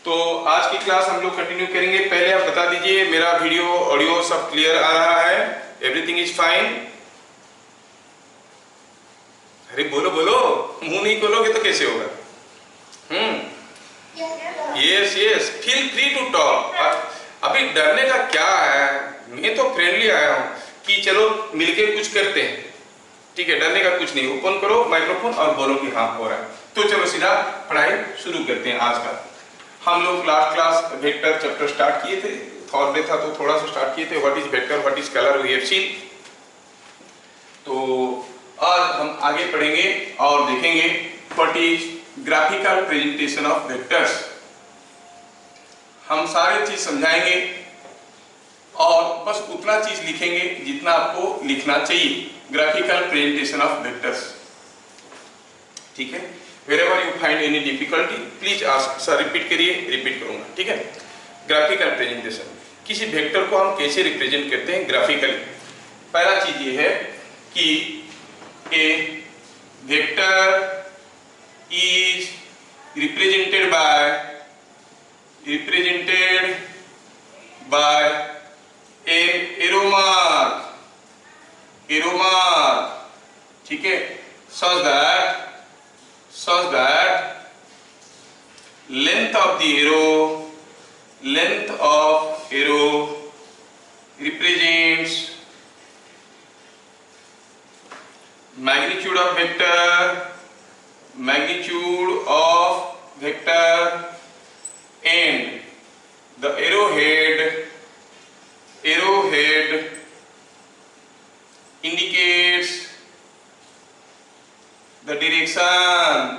तो आज की क्लास हम लोग कंटिन्यू करेंगे। पहले आप बता दीजिए मेरा वीडियो ऑडियो सब क्लियर आ रहा है, एवरीथिंग इज फाइन? अरे बोलो बोलो, मुंह नहीं खोलोगे तो कैसे होगा? Yes yes, feel free to talk. अभी डरने का क्या है, मैं तो फ्रेंडली आया हूँ कि चलो मिलके कुछ करते हैं, ठीक है? डरने का कुछ नहीं, ओपन करो माइक्रोफोन और बोलो कि हाँ हो रहा है। तो चलो सीधा पढ़ाई शुरू करते हैं। आज का हम लोग last class vector chapter start किए थे, थर्सडे था तो थोड़ा सा स्टार्ट किए थे, what is vector, what is scalar, we have seen. तो आज हम आगे पढ़ेंगे और देखेंगे what is graphical presentation of vectors. हम सारे चीज समझाएंगे और बस उतना चीज लिखेंगे जितना आपको लिखना चाहिए। ग्राफिकल प्रेजेंटेशन ऑफ वेक्टर्स, ठीक है? Wherever you find any difficulty, please ask. Sir repeat करिए, रिपीट करूंगा, ठीक है? ग्राफिकल प्रेजेंटेशन, किसी वेक्टर को हम कैसे रिप्रेजेंट करते हैं ग्राफिकली। पहला चीज ये है कि a vector is represented by an arrow mark, ठीक है? such that length of arrow represents magnitude of vector and the arrowhead indicates the direction।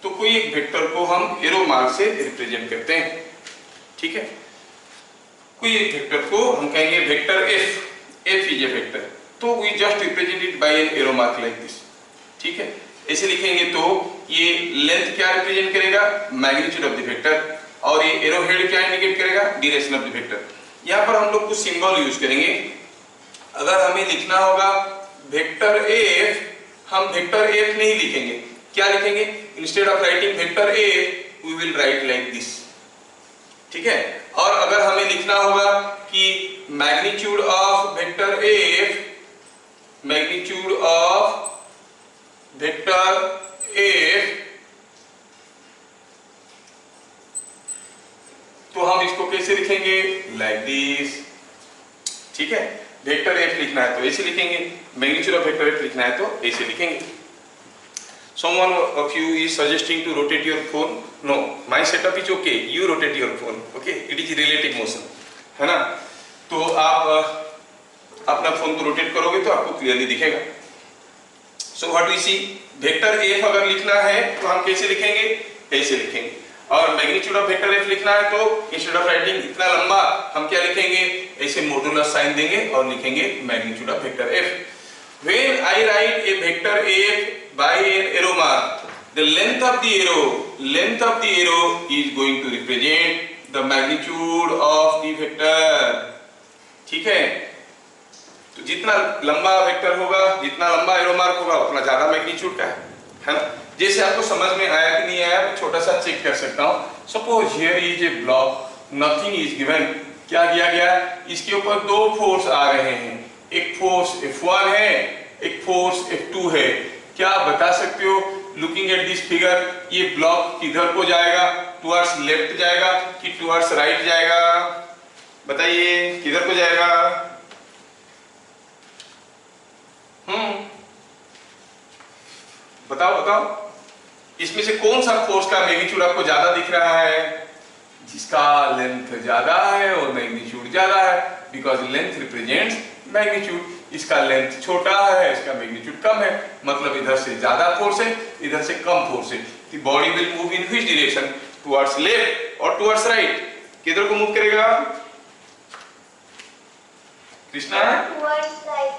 तो कोई एक वेक्टर को हम एरो मार्क से रिप्रेजेंट करते हैं, ठीक है? कोई एक वेक्टर को हम कहेंगे vector f is a vector, तो we just represent it by an arrow mark like this, ठीक है? ऐसे लिखेंगे तो ये लेंथ क्या रिप्रेजेंट करेगा, मैग्नीट्यूड ऑफ द वेक्टर, और ये एरो हेड क्या इंडिकेट करेगा, डायरेक्शन ऑफ द वेक्टर। यहाँ पर हम लोग कुछ सिंबल यूज करेंगे। अगर हमें लिखना होगा वेक्टर f, हम वेक्टर f नहीं लिखेंगे, क्या लिखेंगे? Instead of writing vector a we will write like this, ठीक है? और अगर हमें लिखना होगा कि मैग्नीट्यूड ऑफ वेक्टर f, तो हम इसको कैसे लिखेंगे? लाइक दिस, ठीक है? वेक्टर f लिखना है तो ऐसे लिखेंगे, मैग्नीट्यूड ऑफ वेक्टर f लिखना है तो ऐसे लिखेंगे। Someone of you is suggesting to rotate your phone. No, my setup is okay. You rotate your phone. Okay, it is relative motion, है ना? तो आप अपना फोन को रोटेट करोगे तो आपको क्लियरली दिखेगा। So what we see, vector f अगर लिखना है तो हम कैसे लिखेंगे? ऐसे लिखेंगे। और मैग्नीट्यूड ऑफ वेक्टर f लिखना है तो इंस्टेड ऑफ राइटिंग इतना लंबा हम क्या लिखेंगे? ऐसे मॉडुलस साइन देंगे और लिखेंगे magnitude of vector f। When I write a vector f by an arrow mark, the length of the arrow is going to represent the magnitude of the vector, ठीक है? तो जितना लंबा वेक्टर होगा, जितना लंबा एरो मार्क होगा, उतना ज्यादा मैग्नीट्यूड का है ना? जैसे आपको समझ में आया कि नहीं आया, मैं छोटा सा चेक कर सकता हूँ। Suppose here is a block, nothing is given. क्या दिया गया? इसके ऊपर दो फोर्स आ रहे हैं, एक फोर्स F1 है, एक फोर्स F2 है। क्या आप बता सकते हो लुकिंग एट दिस फिगर, ये ब्लॉक किधर को जाएगा? टुवर्ड्स लेफ्ट जाएगा कि टुवर्ड्स राइट जाएगा? बताइए किधर को जाएगा? बताओ इसमें से कौन सा फोर्स का मैग्नीट्यूड आपको ज्यादा दिख रहा है? जिसका लेंथ ज्यादा है और मैग्नीट्यूड ज्यादा है, बिकॉज लेंथ रिप्रेजेंट्स मैग्नीट्यूड। इसका लेंथ छोटा है, इसका मैग्नीट्यूड कम है, मतलब इधर से ज्यादा फोर्स है, इधर से कम फोर्स है। The body will move in which direction? Towards left और टुवर्ड्स राइट। किधर को मूव करेगा Krishna?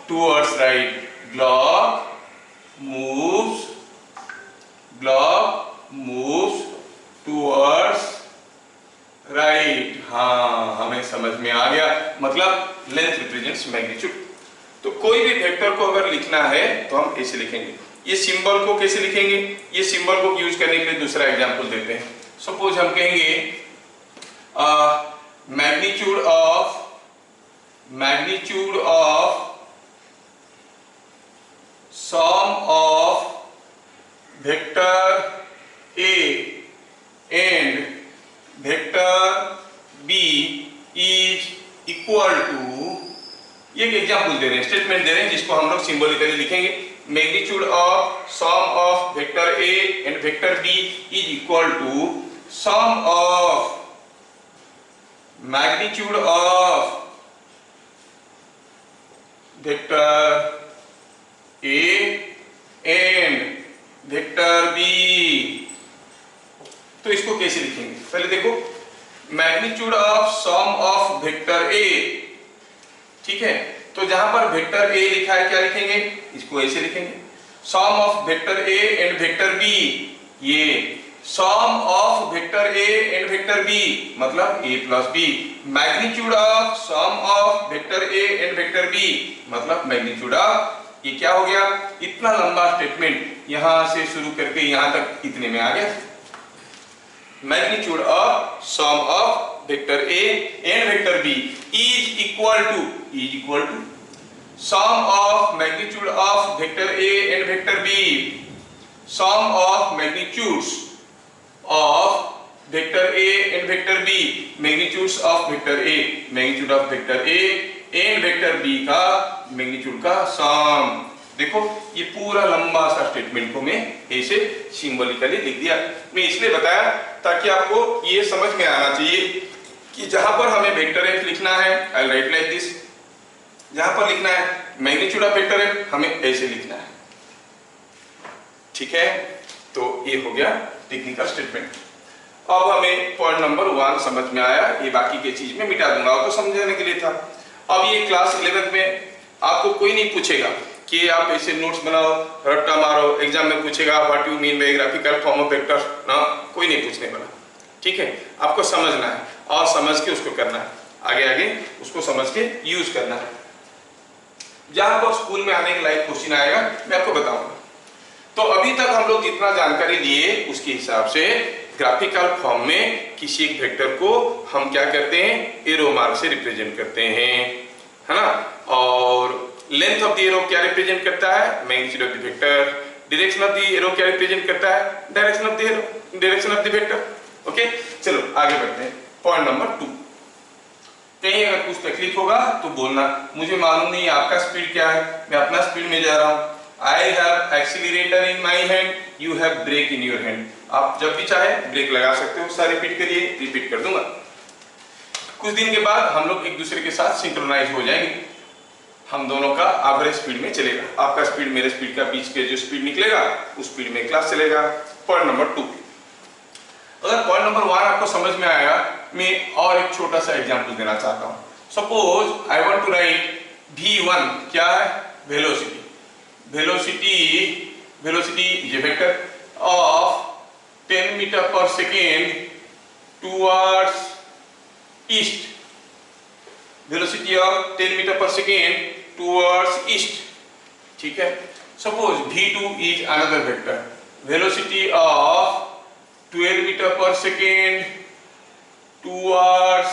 Towards right. Block moves towards right. हाँ, हमें समझ में आ गया, मतलब लेंथ रिप्रेजेंट्स मैग्नीट्यूड। तो कोई भी वेक्टर को अगर लिखना है तो हम ऐसे लिखेंगे। ये सिंबल को कैसे लिखेंगे? ये सिंबल को यूज करने के लिए दूसरा एग्जांपल देते हैं। सपोज हम कहेंगे magnitude of sum of vector A and vector B is equal to, ये एग्जाम्पल दे रहे हैं, स्टेटमेंट दे रहे हैं, जिसको हम लोग सिंबॉलिकली लिखेंगे। Magnitude of sum of vector A and vector B is equal to sum of magnitude of vector A and vector B. तो इसको कैसे लिखेंगे, पहले देखो, magnitude of sum of vector A, ठीक है, तो जहां पर वेक्टर ए लिखा है क्या लिखेंगे, इसको ऐसे लिखेंगे, sum of vector A and vector B, ये sum of vector A and vector B मतलब a plus B, magnitude of sum of vector A and vector B मतलब मैग्नीट्यूड ऑफ, ये क्या हो गया, इतना लंबा स्टेटमेंट यहां से शुरू करके यहां तक इतने में आ गया। Magnitude of sum of vector A and vector B is equal to sum of magnitude of vector A and vector B, sum of magnitudes of vector A and vector B, magnitudes of vector A, magnitude of vector A and vector B का magnitude का sum. देखो ये पूरा लंबा सा statement को मैं ऐसे सिंबॉलिकली लिख दिया। मैं इसलिए बताया ताकि आपको ये समझ में आना चाहिए कि जहां पर हमें वेक्टर एफ लिखना है, आई राइट लाइक दिस, जहां पर लिखना है मैग्नीट्यूड ऑफ वेक्टर एफ हमें ऐसे लिखना है, ठीक है। तो ये हो गया टेक्निकल स्टेटमेंट। अब हमें पॉइंट नंबर 1 समझ में आया, ये बाकी के चीज में मिटा दूंगा, तो समझाने के लिए था। अब ये क्लास 11 में आपको कोई नहीं पूछेगा कि आप ऐसे नोट्स बनाओ, रट्टा मारो, एग्जाम में पूछेगा what you mean by graphical form of vector, ना, कोई नहीं पूछने वाला, ठीक है। आपको समझना है और समझ के उसको करना है, आगे आगे उसको समझ के यूज करना है। जहां पर स्कूल में आने के लायक क्वेश्चन आएगा मैं आपको बताऊंगा। तो अभी तक हम लोग जितना जानकारी दिए उसके हिसाब से ग्राफिकल फॉर्म में किसी एक वेक्टर को हम क्या करते हैं, एरो मार्क से रिप्रेजेंट करते हैं, है ना। और लेंथ ऑफ द एरो क्या रिप्रेजेंट करता है, magnitude of the vector. Direction of the arrow क्या रिप्रेजेंट करता है, direction of the arrow, direction of the vector. Okay, चलो आगे बढ़ते हैं। पॉइंट नंबर 2, कहीं अगर कुछ तकलीफ होगा तो बोलना, मुझे मालूम नहीं आपका स्पीड क्या है, मैं अपना स्पीड में जा रहा हूँ। I have accelerator in my hand, you have brake in your hand. आप जब भी चाहे ब्रेक लगा सकते हो। सारे रिपीट करिए, रिपीट कर दूंगा। कुछ दिन के बाद हम लोग एक दूसरे के साथ सिंक्रोनाइज हो जाएंगे, हम दोनों का एवरेज स्पीड में चलेगा, आपका स्पीड मेरे स्पीड का बीच के जो स्पीड निकलेगा उस स्पीड में क्लास चलेगा। पॉइंट नंबर 2, अगर पॉइंट नंबर 1 आपको समझ में आएगा, मैं और एक छोटा सा एग्जांपल देना चाहता हूं। Suppose I want to write v1 क्या है, velocity. Velocity is a vector of 10 metre per second towards east, velocity of 10 metre per second towards east, ठीक है। Suppose v2 is another vector, velocity of 12 metre per second towards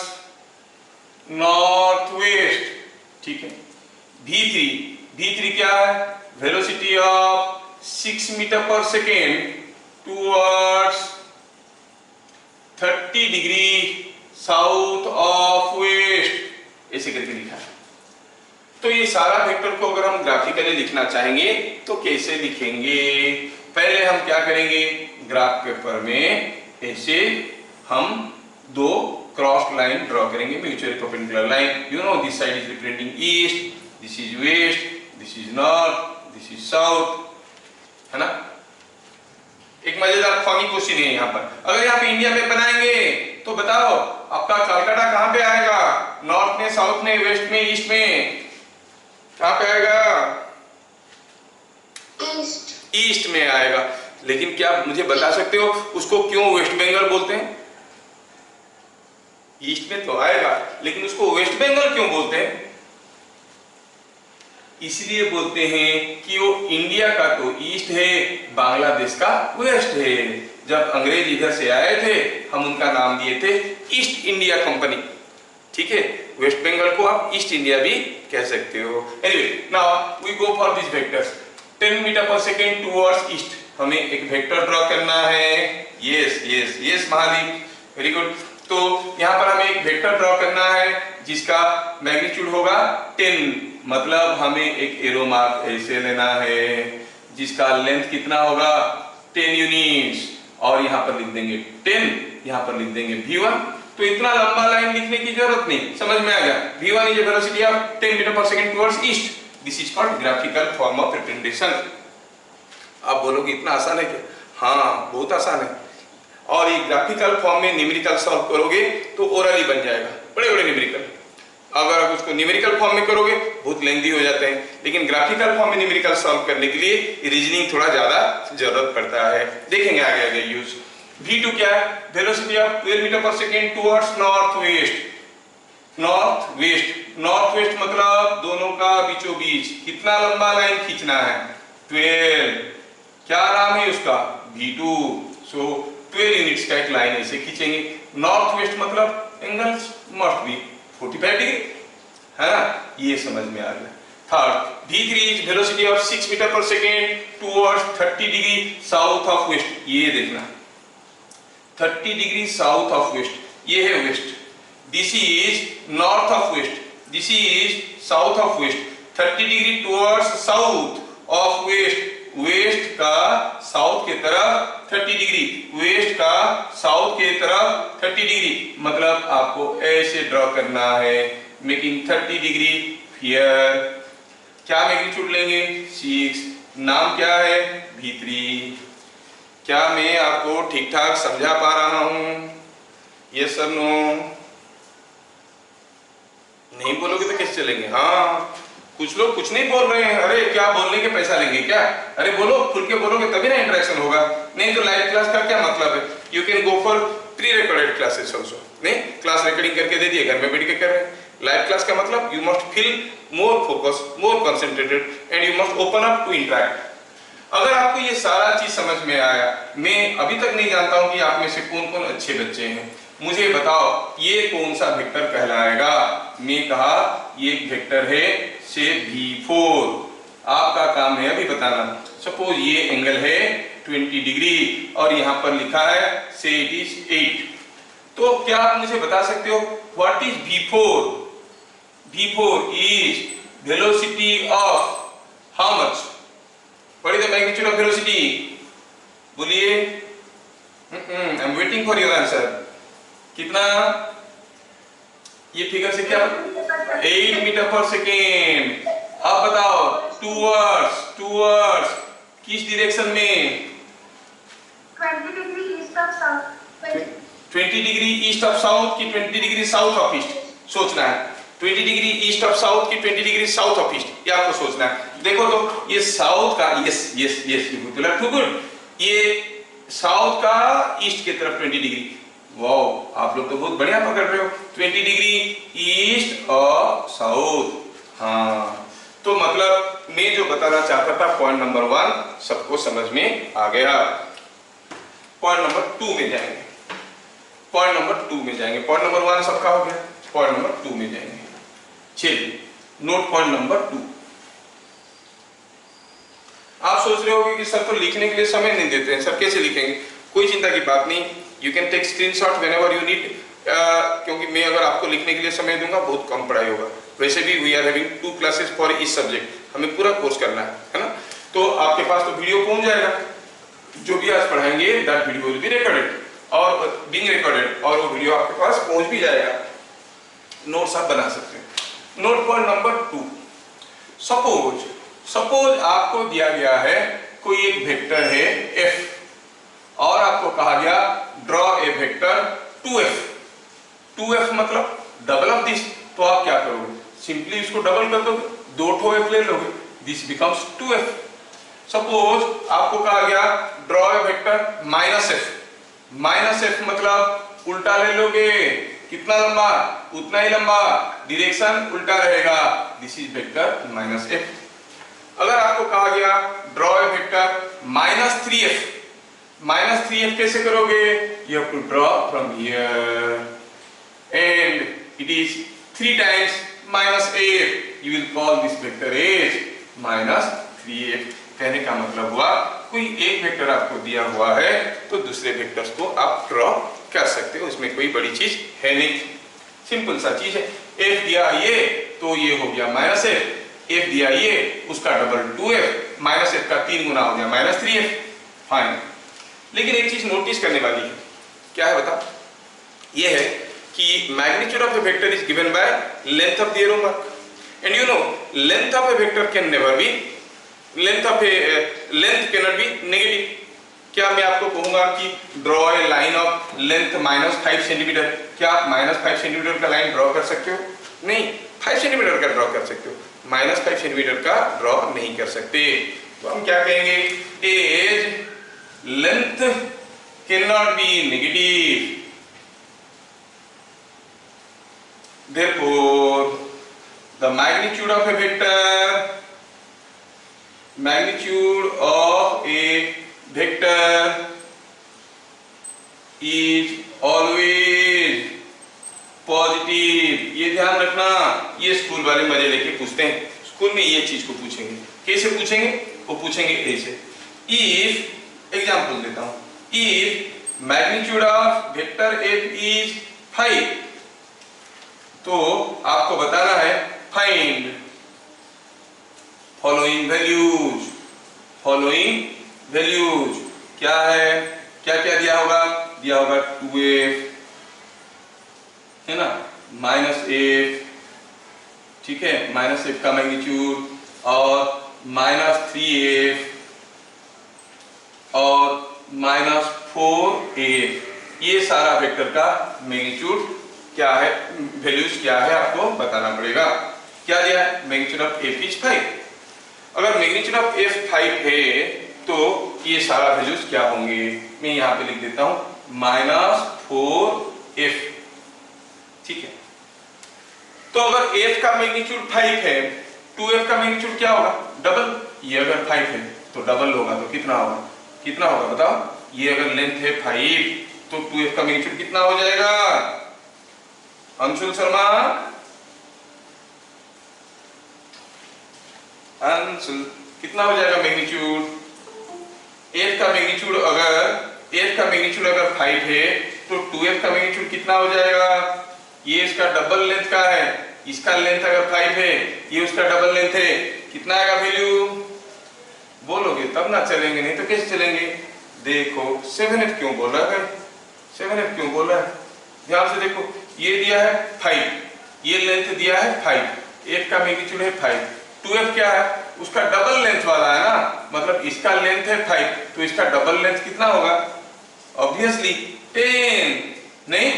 north west, ठीक है। v3 क्या है, velocity of 6 metre per second towards 30 degree south of west, ऐसे करके लिखा है। तो ये सारा वेक्टर को अगर हम ग्राफिकली लिखना चाहेंगे तो कैसे लिखेंगे, पहले हम क्या करेंगे, ग्राफ पेपर में ऐसे हम 2 क्रॉस लाइन ड्रॉ करेंगे, mutually perpendicular line. You know this side is representing east, this is west, this is north, this is south, है ना। एक मजेदार फनी क्वेश्चन है यहाँ पर, अगर यहाँ पे इंडिया में बनाएंगे तो बताओ आपका कलकत्ता कहाँ पे आएगा, नॉर्थ में, साउथ में, वेस्ट में, ईस्ट में, कहाँ पे आएगा, ईस्ट में आएगा। लेकिन क्या मुझे बता सकते हो उसको क्यों वेस्ट बंगाल बोलते हैं? ईस्ट में तो आएगा लेकिन उसको वेस्ट बंगाल क्यों बोलते हैं? इसलिए बोलते हैं कि वो इंडिया का तो ईस्ट है, बांग्लादेश का वेस्ट है। जब अंग्रेज इधर से आए थे हम उनका नाम दिए थे ईस्ट इंडिया कंपनी, ठीक है। वेस्ट बंगाल को आप ईस्ट इंडिया भी कह सकते हो। Anyway now we go for this vectors. 10 metre per second towards east, हमें एक वेक्टर ड्रॉ करना है। Yes yes yes Mahadeep, very good. तो यहाँ पर हमें एक वेक्टर ड्रॉ करना है जिसका मैग्नीट्यूड होगा 10, मतलब हमें एक एरो मार्क ऐसे लेना है जिसका लेंथ कितना होगा 10 यूनिट्स, और यहाँ पर लिख देंगे 10, यहाँ पर लिख देंगे v1। तो इतना लंबा लाइन लिखने की जरूरत नहीं, समझ में आ गया। v1 is velocity of 10 metre per second towards east, this is called graphical form of representation. आप बोलोगे इतना आसान है क्या? हाँ बहुत आसान है, और ये ग्राफिकल फॉर्म में न्यूमेरिकल सॉल्व करोगे तो ओरली बन जाएगा, बड़े बड़े न्यूमेरिकल। अगर आप उसको न्यूमेरिकल फॉर्म में करोगे बहुत लेंथी हो जाते हैं, लेकिन ग्राफिकल फॉर्म में न्यूमेरिकल सॉल्व करने के लिए रीजनिंग थोड़ा ज्यादा जरूरत पड़ता है। देखेंगे आगे आगे यूज। v2 क्या है? Velocity of 12 metre per second towards north waste. North west, north west मतलब दोनों का बीचों बीच कितना लंबा लाइन खींचना है 12, क्या नाम है उसका v2। सो 12 यूनिट्स का एक लाइन ऐसे खींचेंगे। नॉर्थ वेस्ट मतलब एंगल्स मस्ट बी 45 डिग्री, है ना, ये समझ में आ गया। Third v3 is velocity of 6 metre per second towards 30 degree south of west. ये देखना 30 डिग्री साउथ ऑफ वेस्ट, ये है west, this is north of west, this is south of west. 30 degree towards south of west, west का south के तरफ 30 degree, waste का south के तरफ 30 डिग्री, मतलब आपको ऐसे ड्रॉ करना है, मेकिंग 30 डिग्री हियर। क्या मैग्नीट्यूड लेंगे 6, नाम क्या है v3। क्या मैं आपको ठीक ठाक समझा पा रहा हूं? Yes sir no? नहीं बोलोगे तो कैसे चलेंगे? हाँ कुछ लोग कुछ नहीं बोल रहे हैं, अरे क्या बोलने के पैसा लेंगे क्या? अरे बोलो, खुल के बोलोगे तभी ना इंटरेक्शन होगा, नहीं तो लाइव क्लास का क्या मतलब है। You can go for pre recorded classes also. नहीं, क्लास रिकॉर्डिंग करके दे दिए, घर में बैठ के कर रहे हैं। लाइव क्लास का मतलब you must feel more focus, more concentrated and you must open up to interact. अगर आपको ये सारा चीज समझ में आया, मैं अभी तक नहीं जानता हूं कि आप में से कौन कौन अच्छे बच्चे हैं, मुझे बताओ ये कौन सा वेक्टर कहलाएगा। मैं कहा ये एक वेक्टर है से v4, आपका काम है अभी बताना। सपोज ये एंगल है 20 डिग्री और यहां पर लिखा है से इट इज 8, तो क्या आप मुझे बता सकते हो what is v4? v4 is velocity of how much? What is the magnitude of velocity? बोलिए, I am waiting for your answer. कितना? ये फिगर से क्या 8 मीटर पर सेकेंड। अब बताओ टूवर्ड्स किस डायरेक्शन में? 20 degree east of south. 20 degree east of south की 20 डिग्री साउथ ऑफ ईस्ट, सोचना है। 20 डिग्री ईस्ट ऑफ साउथ की 20 डिग्री साउथ ऑफ ईस्ट, ये आपको सोचना है। देखो तो ये साउथ का, यस यस यस गुड, ये साउथ का ईस्ट की तरफ 20 डिग्री। वाओ, आप लोग तो बहुत बढ़िया पकड़ रहे हो। 20 डिग्री ईस्ट और साउथ, हाँ। तो मतलब मैं जो बताना चाहता था पॉइंट नंबर 1 सबको समझ में आ गया। पॉइंट नंबर 2 में जाएंगे, पॉइंट नंबर 2 में जाएंगे। पॉइंट नंबर 1 सबका हो गया, पॉइंट नंबर 2 में जाएंगे। चलिए नोट पॉइंट नंबर 2। आप सोच रहे होंगे कि सर तो लिखने के लिए समय नहीं देते हैं, सर कैसे लिखेंगे? कोई चिंता की बात नहीं, you can take screenshot whenever you need, क्योंकि मैं अगर आपको लिखने के लिए समय दूंगा बहुत कम पढ़ाई होगा। वैसे भी we are having 2 classes for इस सब्जेक्ट, हमें पूरा कोर्स करना है ना। तो आपके पास तो वीडियो पहुंच जाएगा, जो भी आज पढ़ाएंगे that video will be recorded और बीइंग रिकॉर्डेड, और वो वीडियो आपके पास पहुंच भी जाएगा, नोट्स आप बना सकते हैं। नोट पॉइंट नंबर 2, सपोज आपको दिया गया है कोई एक वेक्टर है f और आपको कहा गया draw a vector 2f। 2f मतलब डबल ऑफ दिस, तो आप क्या करोगे? सिंपली इसको डबल कर दोगे, 2 ठो f ले लोगे, दिस बिकम्स 2f। सपोज आपको कहा गया ड्रॉ ए वेक्टर -f मतलब उल्टा ले लोगे, कितना लंबा? उतना ही लंबा, डायरेक्शन उल्टा रहेगा, दिस इज वेक्टर -f। अगर आपको कहा गया draw a vector -3f, minus 3f कैसे करोगे? You have to draw from here and it is 3 times minus 8. You will call this vector as minus 3f. कहने का मतलब हुआ कोई एक वेक्टर आपको दिया हुआ है तो दूसरे वेक्टर्स को आप ड्रॉ कर सकते हो, इसमें कोई बड़ी चीज है नहीं, सिंपल सा चीज है। f दिया ये तो ये हो गया माइनस f, f दिया ये उसका डबल 2f, माइनस f का 3 गुना हो गया माइनस 3f। फाइन, लेकिन एक चीज नोटिस करने वाली है, क्या है बता? ये है कि magnitude of a vector is given by length of the arrow mark, and you know length of a vector can never be length cannot be negative। क्या मैं आपको कहूंगा कि draw a line of length minus 5 centimetre, क्या आप minus 5 centimetre का line draw कर सकते हो? नहीं, 5 सेंटीमीटर का ड्रॉ कर सकते हो, माइनस 5 सेंटीमीटर का ड्रॉ नहीं कर सकते। तो हम क्या कहेंगे? Edge length can not be negative, therefore the magnitude of a vector is always positive। ये ध्यान रखना, ये स्कूल वाले मजे लेके पूछते हैं, स्कूल में ये चीज को पूछेंगे। कैसे पूछेंगे? वो पूछेंगे ऐसे, if एग्जांपल देता हूं, if magnitude of vector f is 5, तो आपको बताना है फाइंड फॉलोइंग वैल्यूज। क्या है, क्या क्या दिया होगा? दिया होगा 2f है ना, माइनस f, ठीक है, माइनस f का मैग्नीट्यूड, और माइनस 3f और माइनस 4f। ये सारा वेक्टर का मैग्नीट्यूड क्या है, वैल्यूज क्या है आपको बताना पड़ेगा। क्या दिया है? Magnitude of f is 5। अगर मैग्नीट्यूड ऑफ f 5 है तो ये सारा वैल्यूज क्या होंगे? मैं यहाँ पे लिख देता हूं माइनस 4f, ठीक है। तो अगर f का मैग्नीट्यूड 5 है, 2f का मैग्नीट्यूड क्या होगा? डबल। ये अगर 5 है तो डबल होगा तो कितना होगा? कितना होगा बताओ? ये अगर लेंथ है 5 तो 2f का मैग्नीट्यूड कितना हो जाएगा? अंशुल शर्मा, अंशुल, कितना हो जाएगा मैग्नीट्यूड? f का मैग्नीट्यूड अगर 5 है तो 2f का मैग्नीट्यूड कितना हो जाएगा? ये इसका डबल लेंथ का है, इसका लेंथ अगर 5 है, ये उसका डबल लेंथ है, कितना आएगा वैल्यू? बोलोगे तब ना चलेंगे, नहीं तो कैसे चलेंगे? देखो 7f क्यों बोल रहा है? 7f क्यों बोल रहा है? ध्यान से देखो, ये दिया है 5, ये लेंथ दिया है 5, f का मैग्नीट्यूड है 5, 2f क्या है? उसका डबल लेंथ वाला है ना, मतलब इसका लेंथ है 5 तो इसका डबल लेंथ कितना होगा? ऑब्वियसली 10, नहीं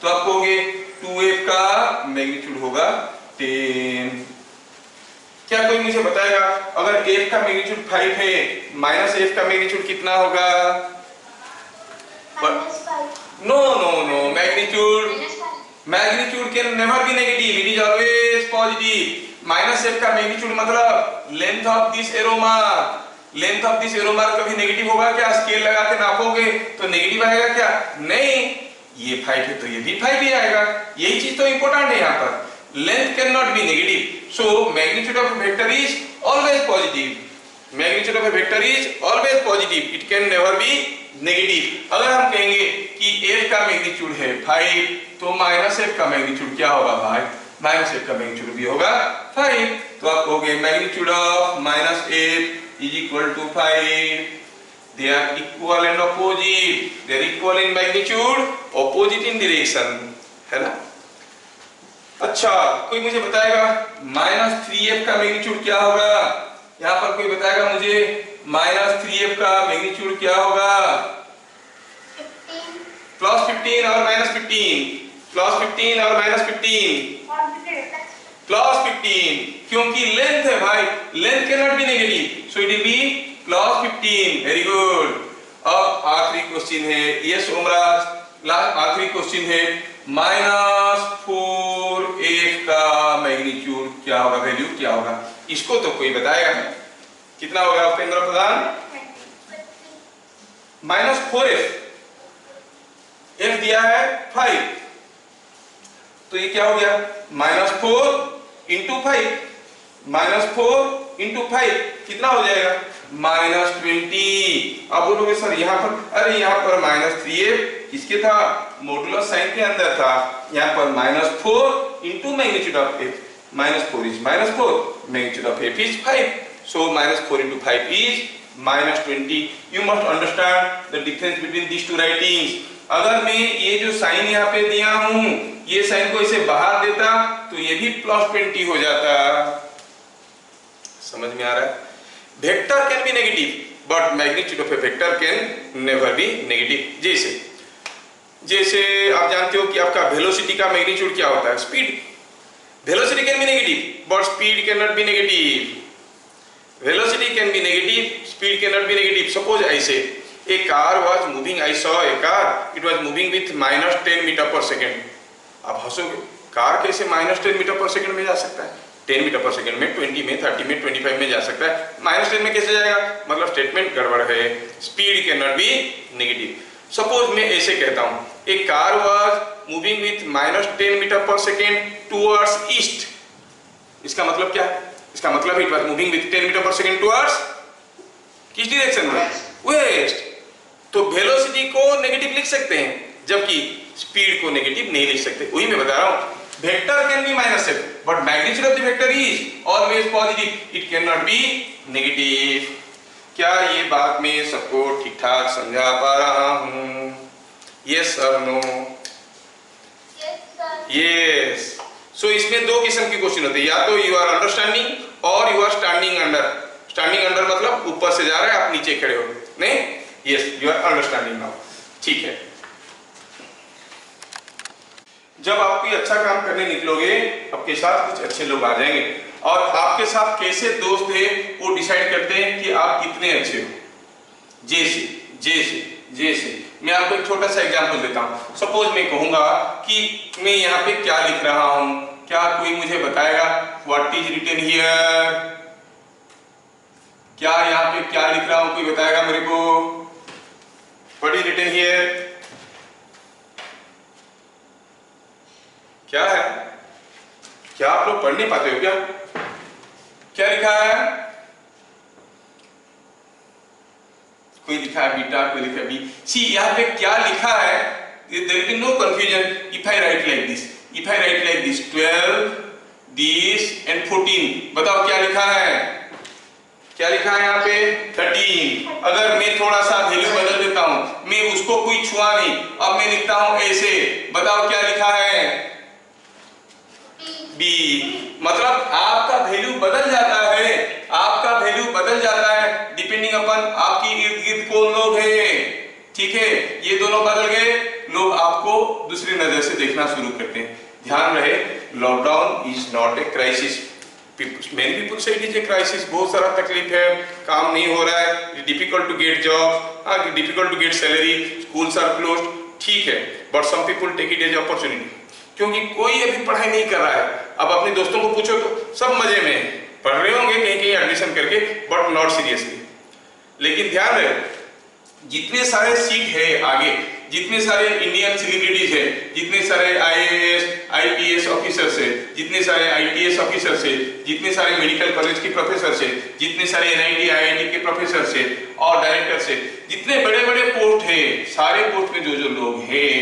तो आप कहोगे 2f का मैग्नीट्यूड होगा 10। क्या कोई मुझे बताएगा अगर f का मैग्नीट्यूड 5 है, माइनस f का मैग्नीट्यूड कितना होगा? No no no, magnitude can never be negative, it is always positive. Minus f का मैग्नीट्यूड मतलब length of this arrow mark, length of this arrow mark कभी नेगेटिव होगा क्या? स्केल लगा के नापोगे तो नेगेटिव आएगा क्या? नहीं, ये 5 है तो ये भी 5 ही आएगा। यही चीज तो इंपॉर्टेंट है यहाँ पर, length can not be negative, so magnitude of vector is always positive. Magnitude of A vector is always positive, it can never be negative. अगर हम कहेंगे कि f का मैग्नीट्यूड है 5 तो माइनस f का मैग्नीट्यूड क्या होगा भाई? माइनस f का मैग्नीट्यूड भी होगा 5, तो आप कहोगे magnitude of minus f is equal to 5। They are equal and opposite, they are equal in magnitude, opposite in direction, है ना। अच्छा, कोई मुझे बताएगा माइनस 3f का मैग्नीट्यूड क्या होगा? यहाँ पर कोई बताएगा मुझे माइनस 3f का मैग्नीट्यूड क्या होगा? प्लस 15 और माइनस 15, प्लस 15 और माइनस 15, प्लस 15, क्योंकि लेंथ है भाई, length can not be negative, so it will be plus 15। Very good. अब आखिरी क्वेश्चन है, यस ओमराज, लास्ट आखिरी क्वेश्चन है, माइनस 4f का मैग्नीट्यूड क्या होगा? वैल्यू क्या होगा? इसको तो कोई बताएगा नहीं। कितना होगा उपेंद्र प्रधान? माइनस 4f, f दिया है 5, तो ये क्या हो गया -4 इंटू 5, -4 इंटू 5 कितना हो जाएगा -20। अब बोलोगे सर यहाँ पर, अरे यहाँ पर -3f किसके था, मॉडुलस साइन के अंदर था, यहाँ पर -4 into magnitude of f, -4 is -4, magnitude of f is 5, so -4 into 5 is -20। You must understand the difference between these two writings। अगर मैं ये जो साइन यहाँ पे दिया हूँ, ये साइन को इसे बाहर देता तो ये भी +20 हो जाता। समझ में आ रहा है? Vector can be negative but magnitude of A vector can never be negative. जैसे आप जानते हो कि आपका वेलोसिटी का मैग्नीट्यूड क्या होता है, speed. Velocity can be negative but speed can not be negative. Velocity can be negative, speed can not be negative. Suppose ऐसे a car was moving, I saw a car, it was moving with -10 metre per second. आप हंसोगे, car कैसे -10 metre per second में जा सकता है? 10 metre per second में, 20 में, 30 में, 25 में जा सकता है, -10 में कैसे जाएगा? मतलब स्टेटमेंट गड़बड़ है। Speed can not be negative. Suppose मैं ऐसे कहता हूँ, a car was moving with -10 metre per second towards east. इसका मतलब क्या? इसका मतलब it was moving with 10 metre per second towards किस डायरेक्शन में? वेस्ट। तो वेलोसिटी को नेगेटिव लिख सकते हैं, जबकि स्पीड को नेगेटिव नहीं लिख सकते। वही मैं बता रहा हूं, vector can be -f but magnitude of the vector is always positive, it can not be negative. क्या ये बात मैं सबको ठीक ठाक समझा पा रहा हूं? यस और नो? यस। सो इसमें दो किस्म के क्वेश्चन होते हैं, या तो यू आर अंडरस्टैंडिंग और you are standing under. Standing under मतलब ऊपर से जा रहे हैं, आप नीचे खड़े हो, नहीं? Yes, you are understanding now. ठीक है, जब आप कोई अच्छा काम करने निकलोगे, आपके साथ कुछ अच्छे लोग आ जाएंगे और आपके साथ कैसे दोस्त है वो डिसाइड करते हैं कि आप कितने अच्छे हो। जैसे मैं आपको एक छोटा सा एग्जांपल देता हूं। सपोज मैं कहूंगा कि मैं यहाँ पे क्या लिख रहा हूं, क्या कोई मुझे बताएगा व्हाट इज रिटन हियर? क्या यहाँ पे क्या लिख रहा हूं, कोई बताएगा मेरे को? What is written here? क्या है? क्या आप लोग पढ़ नहीं पाते हो क्या? क्या लिखा है? कोई लिखा है बीटा, कोई लिखा है बी। सी यहाँ पे क्या लिखा है, there will be no confusion if I write like this. If I write like this 12 this and 14, बताओ क्या लिखा है? क्या लिखा है यहाँ पे? 13। अगर मैं थोड़ा सा वैल्यू बदल देता हूं, मैं उसको कोई छुआ नहीं, अब मैं लिखता हूं ऐसे, बताओ क्या लिखा है? बी। मतलब आपका वैल्यू बदल जाता है, आपका वैल्यू बदल जाता है डिपेंडिंग अपॉन आपकी इर्द गिर्द कौन लोग है। ठीक है, ये दोनों बदल गए, लोग आपको दूसरी नजर से देखना शुरू करते हैं। ध्यान रहे, lockdown is not a crisis. Many people say it is a crisis, बहुत सारा तकलीफ है, काम नहीं हो रहा है, difficult to get job, difficult to get salary, schools are closed. ठीक है, but some people take it as opportunity, क्योंकि कोई अभी पढ़ाई नहीं कर रहा है। अब अपने दोस्तों को पूछो तो सब मजे में पढ़ रहे होंगे कहीं कहीं एडमिशन करके, बट नॉट सीरियसली। लेकिन ध्यान रहे, जितने सारे सीट है आगे, जितने सारे इंडियन सेलिब्रिटीज है, जितने सारे IAS IPS ऑफिसर्स है, जितने सारे ITS ऑफिसर्स है, जितने सारे मेडिकल कॉलेज के प्रोफेसर है, जितने सारे NIT IIT के प्रोफेसर है और डायरेक्टर्स है, जितने बड़े बड़े पोस्ट है, सारे पोस्ट में जो जो लोग हैं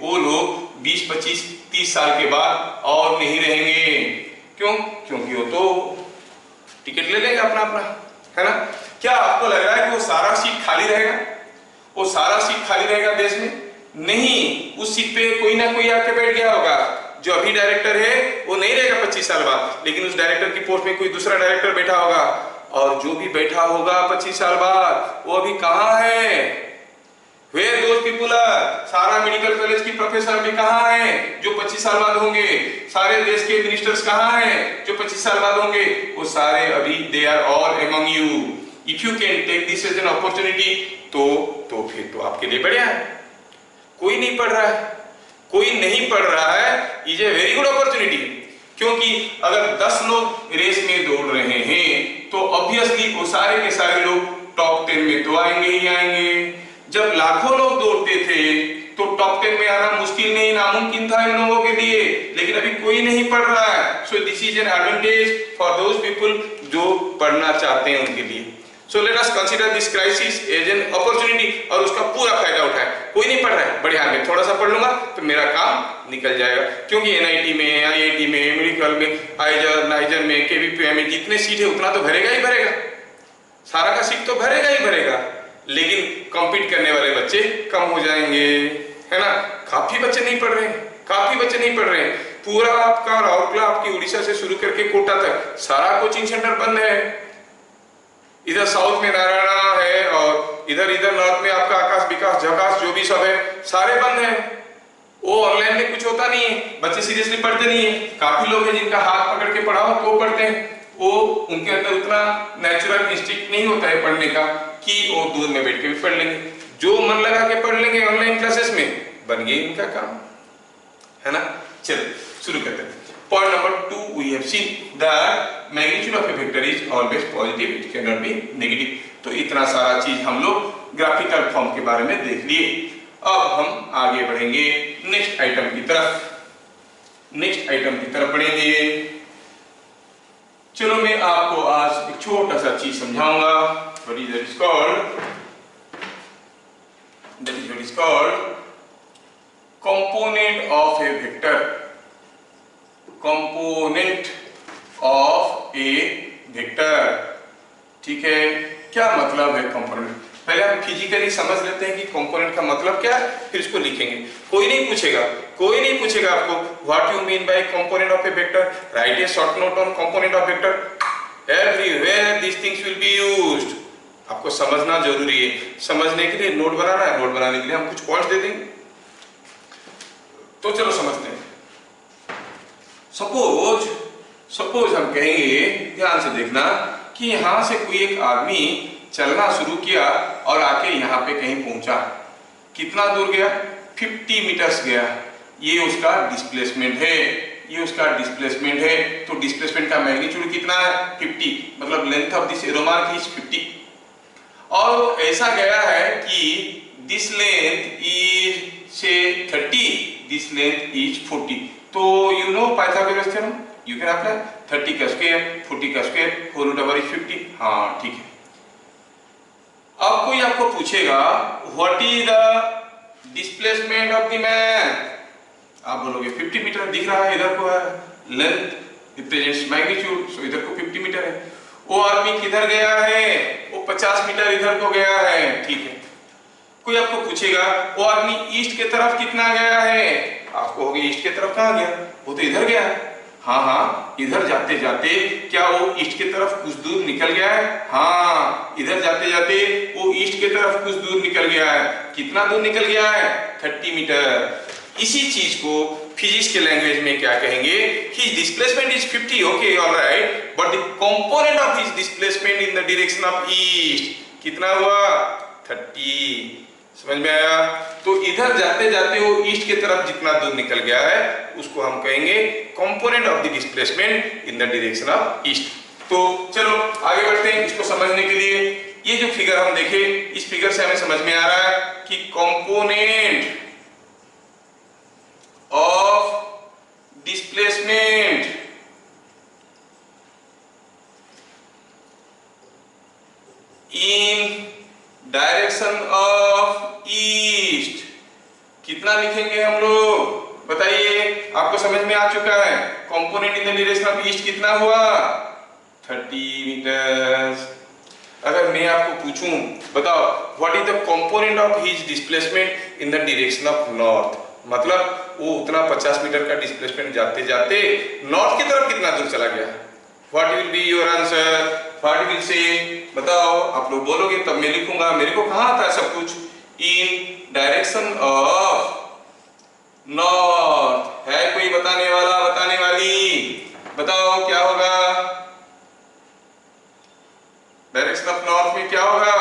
वो लोग 20 25 30 साल के बाद और नहीं रहेंगे। क्यों? क्योंकि वो तो टिकट ले लेगा अपना अपना, है ना? क्या आपको लग रहा है कि वो सारा सीट खाली रहेगा? वो सारा सीट खाली रहेगा देश में? नहीं, उस सीट पे कोई ना कोई आके बैठ गया होगा। जो अभी डायरेक्टर है वो नहीं रहेगा 25 साल बाद, लेकिन उस डायरेक्टर की पोस्ट में कोई दूसरा डायरेक्टर बैठा होगा, और जो भी बैठा होगा 25 साल बाद वो अभी कहाँ है? Where those people are? सारा मेडिकल कॉलेज की प्रोफेसर अभी कहाँ हैं जो 25 साल बाद होंगे? सारे देश के मिनिस्टर्स कहाँ हैं जो 25 साल बाद होंगे? वो सारे अभी they are all among you. If you can take this as an opportunity, तो फिर तो आपके लिए बढ़िया है। कोई नहीं पढ़ रहा है, कोई नहीं पढ़ रहा है, is a very good opportunity. क्योंकि अगर 10 लोग रेस में दौड़ रहे हैं तो ऑब्वियसली वो सारे के सारे लोग टॉप 10 में तो आएंगे ही आएंगे। जब लाखों लोग दौड़ते थे तो टॉप 10 में आना मुश्किल नहीं, नामुमकिन था इन लोगों के लिए, लेकिन अभी कोई नहीं पढ़ रहा है। So this is an advantage for those people जो पढ़ना चाहते हैं उनके लिए। So let us consider this crisis as an opportunity, और उसका पूरा फायदा उठाए। कोई नहीं पढ़ रहा है, बढ़िया, मैं थोड़ा सा पढ़ लूंगा तो मेरा काम निकल जाएगा, क्योंकि एनआईटी में, आईआईटी में, मेडिकल में, आइजर, नाइजर में, केवीपीएम में जितने सीट है उतना तो भरेगा ही भरेगा, सारा का सीट तो भरेगा ही भरेगा, लेकिन कॉम्पीट करने वाले बच्चे कम हो जाएंगे, है ना। काफी बच्चे नहीं पढ़ रहे हैं, काफी बच्चे नहीं पढ़ रहे हैं। पूरा आपका राउरकेला, आपकी उड़ीसा से शुरू करके कोटा तक सारा कोचिंग सेंटर बंद है। इधर साउथ में नारायणा है और इधर नॉर्थ में आपका आकाश विकास झकास जो भी सब है सारे बंद है। वो ऑनलाइन में कुछ होता नहीं है, बच्चे सीरियसली पढ़ते नहीं है। काफी लोग हैं जिनका हाथ पकड़ के पढ़ाओ तो पढ़ते हैं, वो उनके अंदर उतना नेचुरल इंस्टिंक्ट नहीं होता है पढ़ने का कि वो दूर में बैठ के भी पढ़ लेंगे। जो मन लगा के पढ़ लेंगे ऑनलाइन क्लासेस में, बन गए इनका काम, है ना। चलो शुरू करते हैं। Point number 2, we have seen that magnitude of a vector is always positive, it cannot be negative. तो इतना सारा चीज हम लोग ग्राफिकल फॉर्म के बारे में देख लिए। अब हम आगे बढ़ेंगे नेक्स्ट आइटम की तरफ बढ़ेंगे। चलो मैं आपको आज एक छोटा सा चीज समझाऊंगा। What is called component of a vector। Component of A vector, ठीक है। क्या मतलब है कंपोनेंट? पहले हम फिजिकली समझ लेते हैं कि कंपोनेंट का मतलब क्या है, फिर इसको लिखेंगे। कोई नहीं पूछेगा आपको what you mean by component of A vector, right A short note on component of vector. Everywhere this things will be used. आपको समझना जरूरी है। समझने के लिए नोट बनाना है, नोट बनाने के लिए हम कुछ पॉइंट्स दे देंगे। तो चलो समझते हैं। सपोज हम कहेंगे, ध्यान से देखना, कि यहां से कोई एक आदमी चलना शुरू किया और आके यहाँ पे कहीं पहुंचा। कितना दूर गया? 50 मीटर्स गया। ये उसका डिस्प्लेसमेंट है। तो डिस्प्लेसमेंट का मैग्नीट्यूड कितना है? 50, मतलब length of this arrow mark is 50। और ऐसा गया है कि दिस लेंथ इज से 30, दिस लेंथ इज 40। तो you know Pythagoras theorem, you can apply 30 का स्क्वायर 40 का स्क्वायर 4√50। हाँ ठीक है। अब कोई आपको पूछेगा what is the displacement of the man, आप बोलोगे 50 मीटर दिख रहा है, इधर को है लेंथ रिप्रेजेंट्स मैग्नीट्यूड, सो इधर को 50 मीटर है। वो आदमी किधर गया है? वो 50 मीटर इधर को गया है, ठीक है। कोई आपको पूछेगा वो आदमी ईस्ट के तरफ कितना गया है, आपको होगी ईस्ट के तरफ कहाँ गया? वो तो इधर गया है। हाँ, इधर जाते जाते क्या वो ईस्ट की तरफ कुछ दूर निकल गया है? हाँ, इधर जाते जाते वो ईस्ट की तरफ कुछ दूर निकल गया है। कितना दूर निकल गया है? 30 मीटर। इसी चीज को फिजिक्स के लैंग्वेज में क्या कहेंगे? His displacement is 50, okay, all right, but the component of his displacement in the direction of east कितना हुआ? 30। समझ में आया? तो इधर जाते जाते वो ईस्ट की तरफ जितना दूर निकल गया है उसको हम कहेंगे component of the displacement in the direction of east. तो चलो आगे बढ़ते हैं। इसको समझने के लिए ये जो फिगर हम देखे, इस फिगर से हमें समझ में आ रहा है कि component of displacement in direction of east कितना लिखेंगे हम लोग? बताइए, आपको समझ में आ चुका है। Component in the direction of east कितना हुआ? 30 मीटर्स। अगर मैं आपको पूछूं, बताओ what is the component of his displacement in the direction of north, मतलब वो उतना 50 मीटर का डिस्प्लेसमेंट जाते जाते नॉर्थ की तरफ कितना दूर चला गया? What will be your answer? What will say? बताओ, आप लोग बोलोगे तब मैं लिखूंगा। मेरे को कहाँ आता है सब कुछ? इन डायरेक्शन ऑफ नॉर्थ। है कोई बताने वाला, बताने वाली? बताओ क्या होगा? डायरेक्शन ऑफ नॉर्थ में क्या होगा?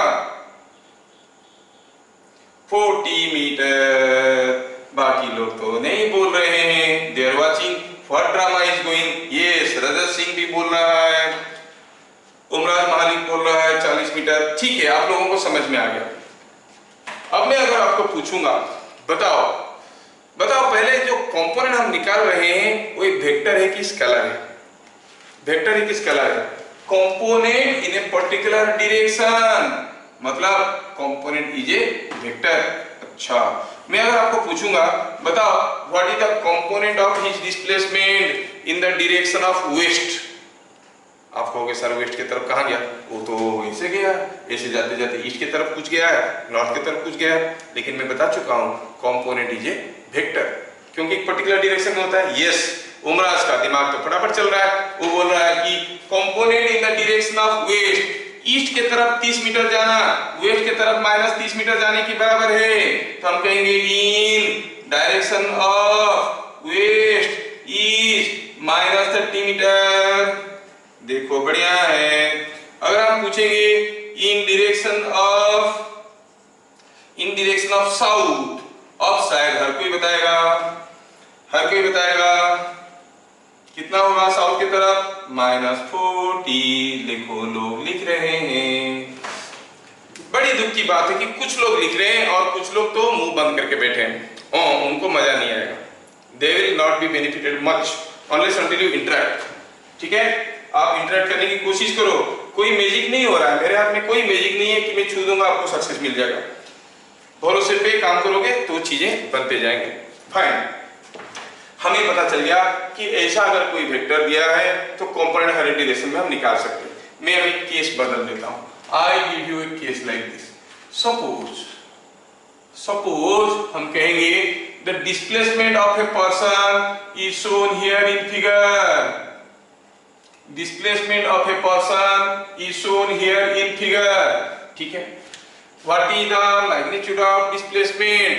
40 मीटर। बाकी लोग तो नहीं बोल रहे हैं। They are watching what drama is going. Yes, Rajat Singh भी बोल रहा है, उमरान मालिक बोल रहा है 40 मीटर। ठीक है, आप लोगों को समझ में आ गया। अब पूछूंगा, बताओ पहले जो कंपोनेंट हम निकाल रहे हैं वो एक वेक्टर है कि स्केलर है? वेक्टर है कि स्केलर है? Component in a particular direction, मतलब कंपोनेंट इज ए वेक्टर। अच्छा, मैं अगर आपको पूछूंगा बताओ what is the component of his displacement in the direction of west, आप कहोगे सर वेस्ट की तरफ कहाँ गया? वो तो ऐसे गया, ऐसे जाते जाते ईस्ट की तरफ कुछ गया है, नॉर्थ की तरफ कुछ गया है, लेकिन मैं बता चुका हूँ कंपोनेंट इज ए वेक्टर, क्योंकि एक पर्टिकुलर डायरेक्शन में होता है। यस, उमराज का दिमाग तो फटाफट चल रहा है, वो बोल रहा है कि component in the direction of west, east की तरफ 30 मीटर जाना वेस्ट की तरफ -30 मीटर जाने के बराबर है, तो हम कहेंगे in direction of west east -30 metre. देखो बढ़िया है। अगर हम पूछेंगे इन डायरेक्शन ऑफ साउथ, अब शायद हर कोई बताएगा कितना होगा साउथ की तरफ? -40। देखो लोग लिख रहे हैं, बड़ी दुख की बात है कि कुछ लोग लिख रहे हैं और कुछ लोग तो मुंह बंद करके बैठे हैं, उनको मजा नहीं आएगा। They will not be benefited much unless until you interact. ठीक है, आप इंटरेक्ट करने की कोशिश करो, कोई मैजिक नहीं हो रहा है, मेरे हाथ में कोई मैजिक नहीं है कि मैं छू दूंगा आपको सक्सेस मिल जाएगा। भरोसे पे काम करोगे तो चीजें बनते जाएंगे। फाइन, हमें पता चल गया कि ऐसा अगर कोई वेक्टर दिया है तो कंपोनेंट हर डायरेक्शन में हम निकाल सकते हैं। मैं अभी केस बदल देता हूं, I give U A case like this. Suppose हम कहेंगे the displacement of a person is shown here in figure. Displacement of a person is shown here in figure. ठीक है, what is the magnitude of displacement?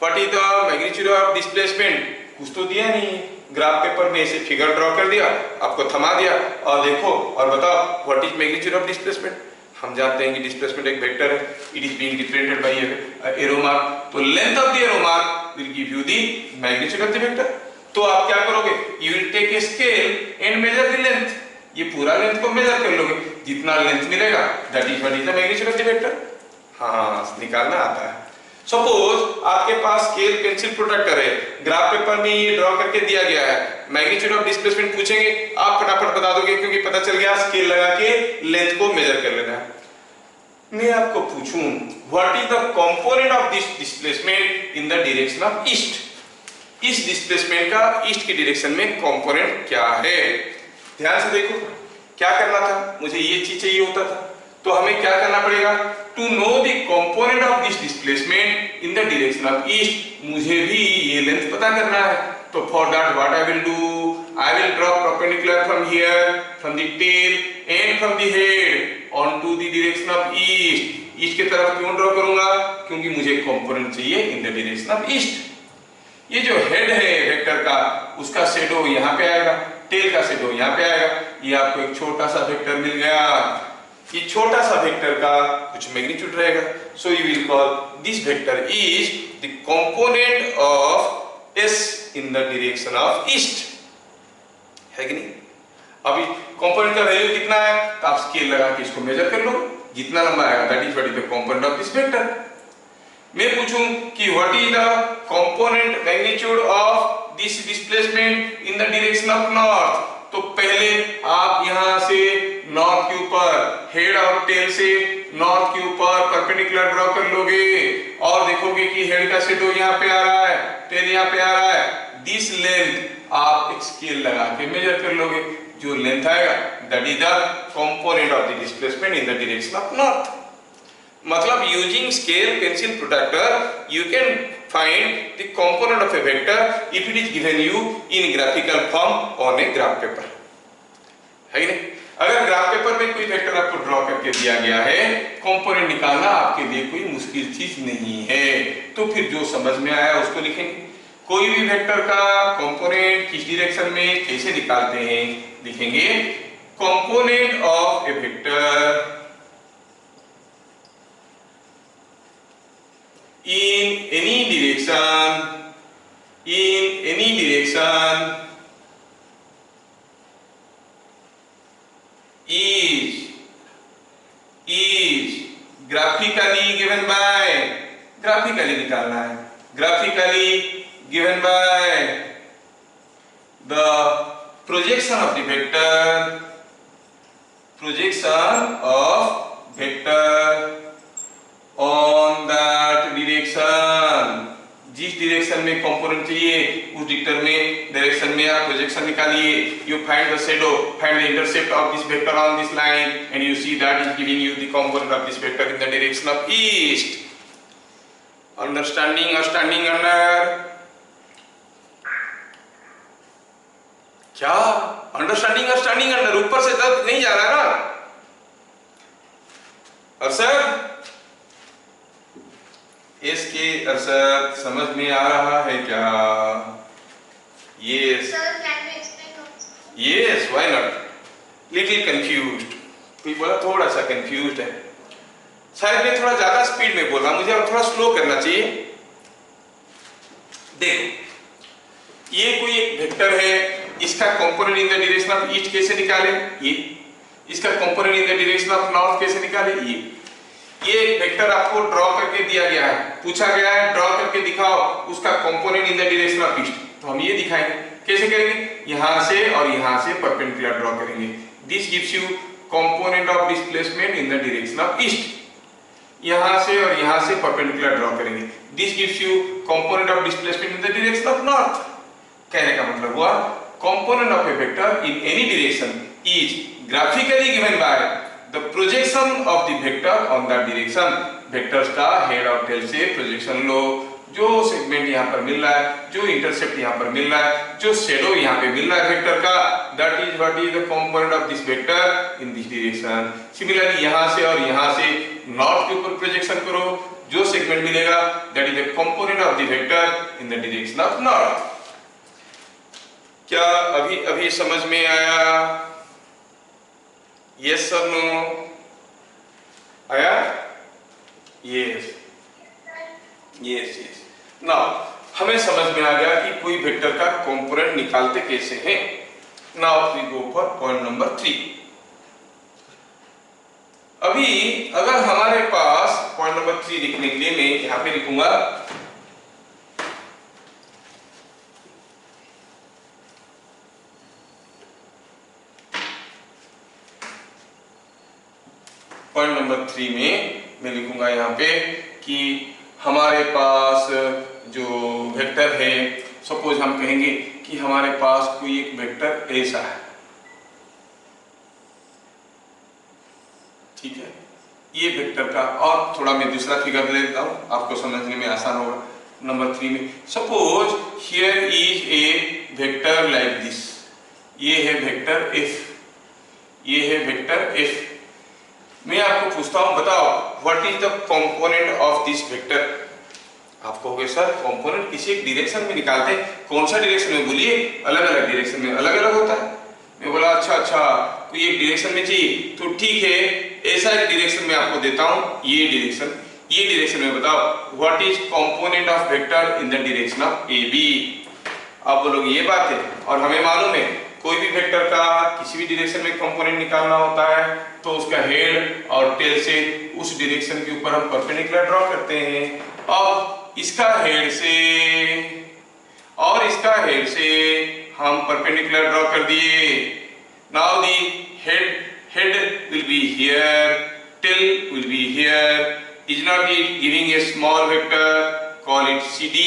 What is the magnitude of displacement? कुछ तो दिया नहीं, graph paper में ऐसे figure draw कर दिया, आपको थमा दिया और देखो और बताओ what is magnitude of displacement. हम जानते हैं कि डिस्प्लेसमेंट एक वेक्टर है, it is being differentiated by arrow mark, तो length of the arrow mark will give you the magnitude of the vector. तो आप क्या करोगे? You will take a scale and measure the length, ये पूरा length को major कर लोगे, जितना लेंथ मिलेगा that is what is the magnitude of the vector. हाँ, निकालना आता है। सपोज आपके पास स्केल पेंसिल प्रोट्रैक्टर है, ग्राफ पेपर में ये ड्रॉ करके दिया गया है, मैग्नीट्यूड ऑफ डिस्प्लेसमेंट पूछेंगे आप फटाफट बता दोगे क्योंकि पता चल गया स्केल लगा के लेंथ को मेजर कर लेना है। मैं आपको पूछूं what is the component of this displacement in the direction of east, इस डिस्प्लेसमेंट का ईस्ट की डायरेक्शन में कंपोनेंट क्या है? ध्यान से देखो, क्या करना था, मुझे ये चीज चाहिए होता था, तो हमें क्या करना पड़ेगा? To know the component of this displacement in the direction of east, मुझे भी ये लेंथ पता करना है। तो for that what I will do, I will draw perpendicular from here, from the tail end from the head onto the direction of east. East की तरफ क्यों ड्रॉ करूंगा? क्योंकि मुझे कंपोनेंट चाहिए in the direction of east. ये जो head है वेक्टर का, उसका शैडो यहाँ पे आएगा, टेल का शैडो यहाँ पे आएगा, ये आपको एक छोटा सा वेक्टर मिल गया। ये छोटा सा वेक्टर का कुछ मैग्नीट्यूड रहेगा, so you will call this vector is the component of S in the direction of east, है कि नहीं? अभी कंपोनेंट का वैल्यू कितना है तो आप स्केल लगा के इसको मेजर कर लो, जितना लंबा आएगा that is what is the component of this vector. मैं पूछूं कि what is the component magnitude of this displacement in the direction of north, तो पहले आप यहां से नॉर्थ के ऊपर हेड और टेल से नॉर्थ के ऊपर परपेंडिकुलर ड्रॉ कर लोगे और देखोगे कि हेड का शैडो यहाँ पे आ रहा है, टेल यहाँ पे आ रहा है। दिस लेंथ आप एक स्केल लगा के मेजर कर लोगे, जो लेंथ आएगा that is the component of the displacement in the direction of north. मतलब using scale pencil protractor you can find the component of a vector if it is given you in graphical form on a graph paper, है कि नहीं? अगर graph paper में कोई vector आपको draw करके दिया गया है, कंपोनेंट निकालना आपके लिए कोई मुश्किल चीज नहीं है, तो फिर जो समझ में आया उसको लिखेंगे। कोई भी वेक्टर का कंपोनेंट किस डायरेक्शन में कैसे निकालते हैं लिखेंगे, component of A vector in any direction is graphically निकालना है। Graphically given by the projection of the vector, projection of vector on that direction, जिस डायरेक्शन में कंपोनेंट चाहिए उस डायरेक्शन में आप प्रोजेक्शन निकालिए। You find the shadow, find the intercept of this vector on this line and you see that is giving you the component of this vector in the direction of east. Understanding और standing under क्या? Understanding और standing under, ऊपर से तक नहीं जा रहा ना। और सर इसके असर समझ में आ रहा है क्या? Yes. Sir, can you explain also? Yes, why not? Little confused. कोई बोला थोड़ा सा confused है। शायद मैं थोड़ा ज्यादा स्पीड में बोल रहा, मुझे अब थोड़ा स्लो करना चाहिए। देखो, ये कोई एक वेक्टर है, इसका component in the direction of east कैसे निकाले? ये। इसका component in the direction of north कैसे निकाले? ये एक वेक्टर आपको ड्रॉ करके दिया गया है, पूछा गया है ड्रॉ करके दिखाओ उसका component in the direction of east, तो हम ये दिखाएंगे। कैसे करेंगे? यहां से और यहां से परपेंडिकुलर ड्रॉ करेंगे। This gives you component of displacement in the direction of east. यहां से और यहां से परपेंडिकुलर ड्रॉ करेंगे। This gives you component of displacement in the direction of north. कहने का मतलब हुआ component of A vector in any direction is graphically given by the projection of the vector on that direction। Vectors का head और tell से projection लो, जो segment यहाँ पर मिल रहा है, जो इंटरसेप्ट यहाँ पर मिल रहा है, जो शेडो यहाँ पे मिल रहा है वेक्टर का, that is what is the component of this vector in this direction। Similarly यहाँ से और यहाँ से नॉर्थ के ऊपर प्रोजेक्शन करो, जो सेगमेंट मिलेगा that is the component of the vector in the direction of north। क्या अभी समझ में आया? Yes or no? आया? Yes. Yes, yes. Now, हमें समझ में आ गया कि कोई वेक्टर का कंपोनेंट निकालते कैसे हैं। Now we go for point number 3। अभी अगर हमारे पास point number 3 लिखने के लिए मैं यहाँ पे लिखूंगा पॉइंट नंबर 3 में मैं लिखूंगा यहाँ पे कि हमारे पास जो वेक्टर है, सपोज हम कहेंगे कि हमारे पास कोई एक वेक्टर ऐसा है, ठीक है। ये वेक्टर का और थोड़ा मैं दूसरा फिगर ले लेता हूँ, आपको समझने में आसान होगा। नंबर 3 में suppose here is a vector like this. ये है वेक्टर एफ, ये है वेक्टर एफ। मैं आपको पूछता हूं, बताओ what is the component of this vector. आप कहोगे सर कंपोनेंट किसी एक डायरेक्शन में निकालते हैं, कौन सा डायरेक्शन में? बोलिए, अलग अलग डायरेक्शन में अलग अलग होता है। मैं बोला अच्छा कोई एक डायरेक्शन में चाहिए, तो ठीक है, ऐसा एक डायरेक्शन में आपको देता हूं, ये डायरेक्शन में बताओ what is component of vector in the direction of A B. आप बोलोगे ये बात है, और हमें मालूम है कोई भी वेक्टर का किसी भी डायरेक्शन में कंपोनेंट निकालना होता है तो उसका हेड और टेल से उस डायरेक्शन के ऊपर हम परपेंडिकुलर ड्रॉ करते हैं। अब इसका हेड से और इसका हेड से हम परपेंडिकुलर ड्रॉ कर दिए। Now the head will be here, tail will be here. Is not it giving a small vector, call it CD,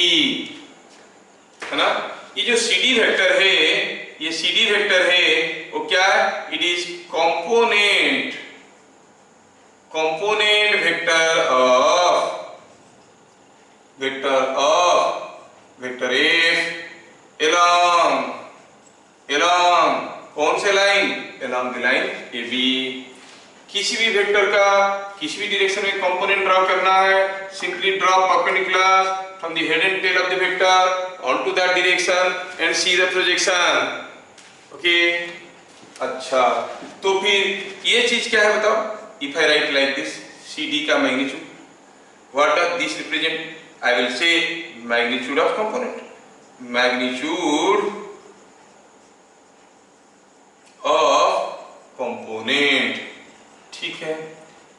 है ना। ये जो CD वेक्टर है, ये CD वेक्टर है, वो क्या है? It is component vector of vector F along कौन से line? Along the line AB। किसी भी वेक्टर का किसी भी डायरेक्शन में कंपोनेंट ड्रॉ करना है, simply draw perpendicular from the head and tail of the vector onto that direction and see the projection। Okay, अच्छा, तो फिर ये चीज क्या है बताओ? If I write like this, CD का magnitude, what does this represent? I will say magnitude of component, magnitude of component। ठीक है,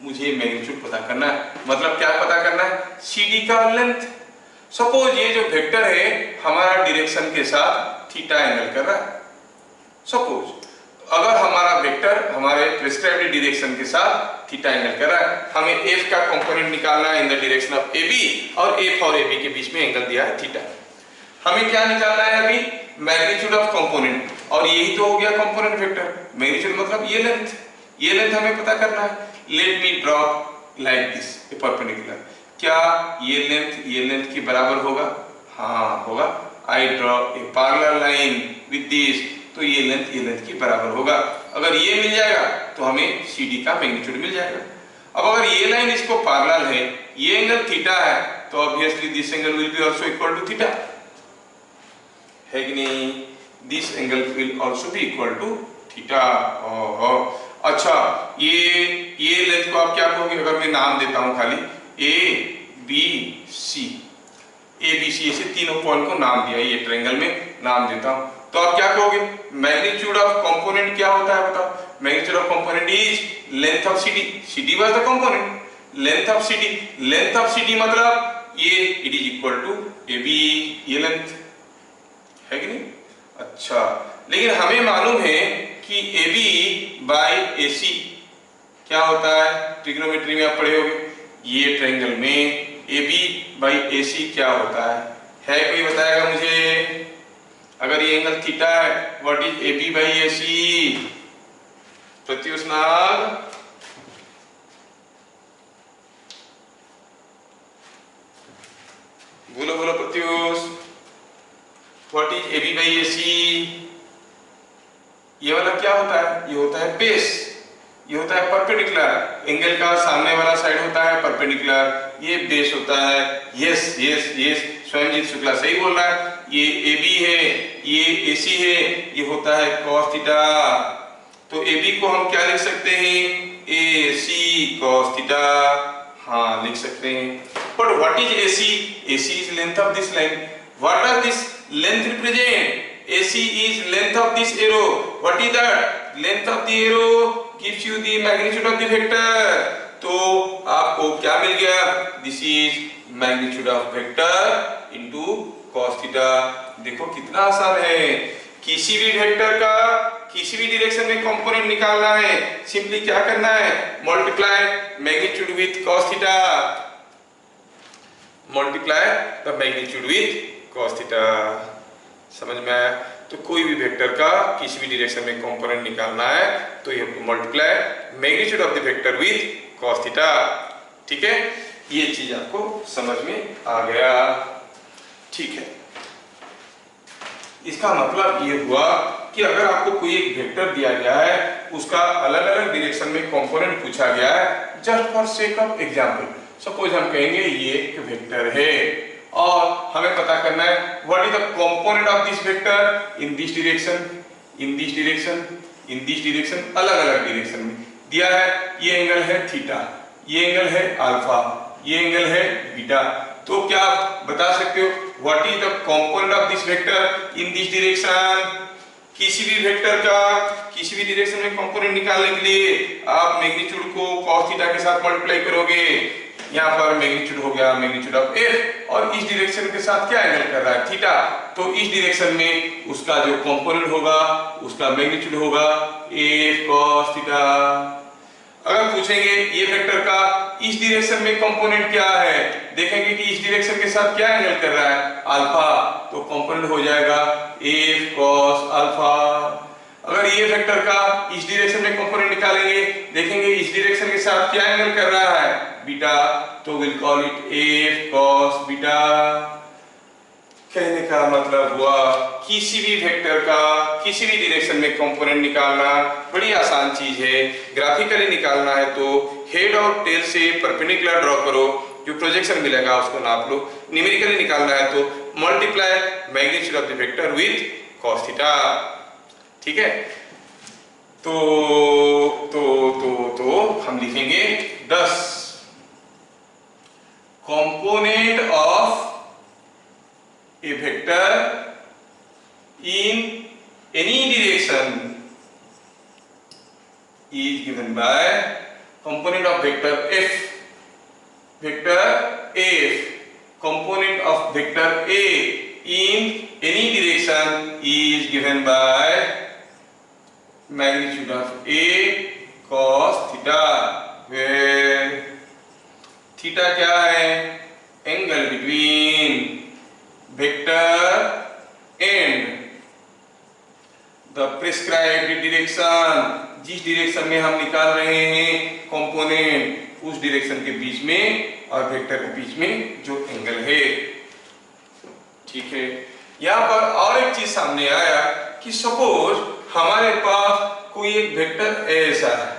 मुझे मैग्नीट्यूड पता करना है, मतलब क्या पता करना है? CD का लेंथ, सपोज ये जो वेक्टर है हमारा डायरेक्शन के साथ थीटा एंगल कर रहा है। सपोज अगर हमारा वेक्टर हमारे प्रिस्क्राइब्ड डायरेक्शन के साथ थीटा एंगल कर रहा है, हमें एफ का कंपोनेंट निकालना है in the direction of A B, और एफ और ए बी के बीच में एंगल दिया है थीटा। हमें क्या निकालना है अभी? मैग्नीट्यूड ऑफ कंपोनेंट, और यही तो हो गया कंपोनेंट वेक्टर। मैग्नीट्यूड मतलब ये लेंथ हमें पता करना है। Let me draw like this A perpendicular. क्या ये लेंथ के बराबर होगा? हाँ होगा। I draw a parallel line with this, तो ये लेंथ के बराबर होगा। अगर ये मिल जाएगा तो हमें CD का मैग्नीट्यूड मिल जाएगा। अब अगर ये लाइन इसको पैरेलल है, ये एंगल थीटा है, तो obviously this angle will be also equal to theta, है कि नहीं? This angle will also be equal to theta. अच्छा, ये लेंथ को आप क्या कहोगे? अगर मैं नाम देता हूं खाली ABC, ऐसे तीनों पॉइंट को नाम दिया, ये ट्रायंगल में नाम देता हूं, तो आप क्या कहोगे? मैग्नीट्यूड ऑफ कंपोनेंट क्या होता है बताओ? Magnitude of component is length of CD। CD was the component, length of CD मतलब ये it is equal to AB, ये लेंथ, है कि नहीं? अच्छा, लेकिन हमें मालूम है कि AB बाय AC क्या होता है? ट्रिग्नोमेट्री में आप पढ़े होंगे। ये ट्रायंगल में AB बाय AC क्या होता है कोई बताएगा मुझे? अगर ये एंगल थीटा है, what is AB by AC? Pratyush Nag, बोलो Pratyush, what is AB by AC? ये वाला क्या होता है? ये होता है बेस, ये होता है परपेंडिकुलर। एंगल का सामने वाला साइड होता है परपेंडिकुलर, ये बेस होता है। यस, स्वयंजीत शुक्ला सही बोल रहा है। ये AB है, ये AC है, ये होता है cos थीटा। तो AB को हम क्या लिख सकते हैं? AC cos थीटा, हाँ लिख सकते हैं। But what is AC? AC is length of this line. What does this length represent? AC is length of this arrow. What is that? Length of the arrow gives you the magnitude of the vector. तो आपको क्या मिल गया? This is magnitude of vector into cos theta। देखो कितना आसान है। किसी भी वेक्टर का किसी भी डायरेक्शन में कंपोनेंट निकालना है, सिंपली क्या करना है? Multiply magnitude with cos theta, multiply the magnitude with cos theta. समझ में आया? तो कोई भी वेक्टर का किसी भी डायरेक्शन में कंपोनेंट निकालना है तो ये multiply magnitude of the vector with cos theta. ठीक है, ये चीज आपको समझ में आ गया? ठीक है, इसका मतलब ये हुआ कि अगर आपको कोई एक वेक्टर दिया गया है, उसका अलग अलग डायरेक्शन में कंपोनेंट पूछा गया है, just for sake of example, suppose हम कहेंगे ये एक वेक्टर है और हमें पता करना है what is the component of this vector in this direction, in this direction, in this direction, अलग अलग डायरेक्शन में दिया है। ये एंगल है थीटा, ये एंगल है अल्फा, ये एंगल है बीटा। तो क्या आप बता सकते हो what is the component of this vector in this direction? किसी भी वेक्टर का किसी भी डायरेक्शन में कंपोनेंट निकालने के लिए आप मैग्नीट्यूड को cos थीटा के साथ मल्टीप्लाई करोगे। यहाँ पर मैग्नीट्यूड हो गया मैग्नीट्यूड ऑफ f, और इस डायरेक्शन के साथ क्या एंगल कर रहा है? थीटा। तो इस डायरेक्शन में उसका जो कंपोनेंट होगा उसका मैग्नीट्यूड होगा f cos थीटा। अगर पूछेंगे ये वेक्टर का इस डायरेक्शन में कंपोनेंट क्या है, देखेंगे कि इस डायरेक्शन के साथ क्या एंगल कर रहा है? अल्फा, तो कंपोनेंट हो जाएगा f cos अल्फा। अगर ये वेक्टर का इस डायरेक्शन में कंपोनेंट निकालेंगे, देखेंगे इस डायरेक्शन के साथ क्या एंगल कर रहा है? बीटा, तो will call it f cos beta. कहने का मतलब हुआ किसी भी वेक्टर का किसी भी डायरेक्शन में कंपोनेंट निकालना बड़ी आसान चीज है। ग्राफिकली निकालना है तो हेड और टेल से परपेंडिकुलर ड्रॉ करो, जो प्रोजेक्शन मिलेगा उसको नाप लो। न्यूमेरिकली निकालना है तो multiply magnitude of the vector with cos theta. ठीक है, तो हम लिखेंगे 10 component of a vector in any direction is given by component of vector f component of vector A in any direction is given by magnitude of A cos theta, where theta क्या है? Angle between vector and the prescribed direction, जिस direction में हम निकाल रहे हैं component, उस direction के बीच में और वेक्टर के बीच में जो एंगल है। ठीक है, यहाँ पर और एक चीज सामने आया कि सपोज हमारे पास कोई एक वेक्टर ऐसा है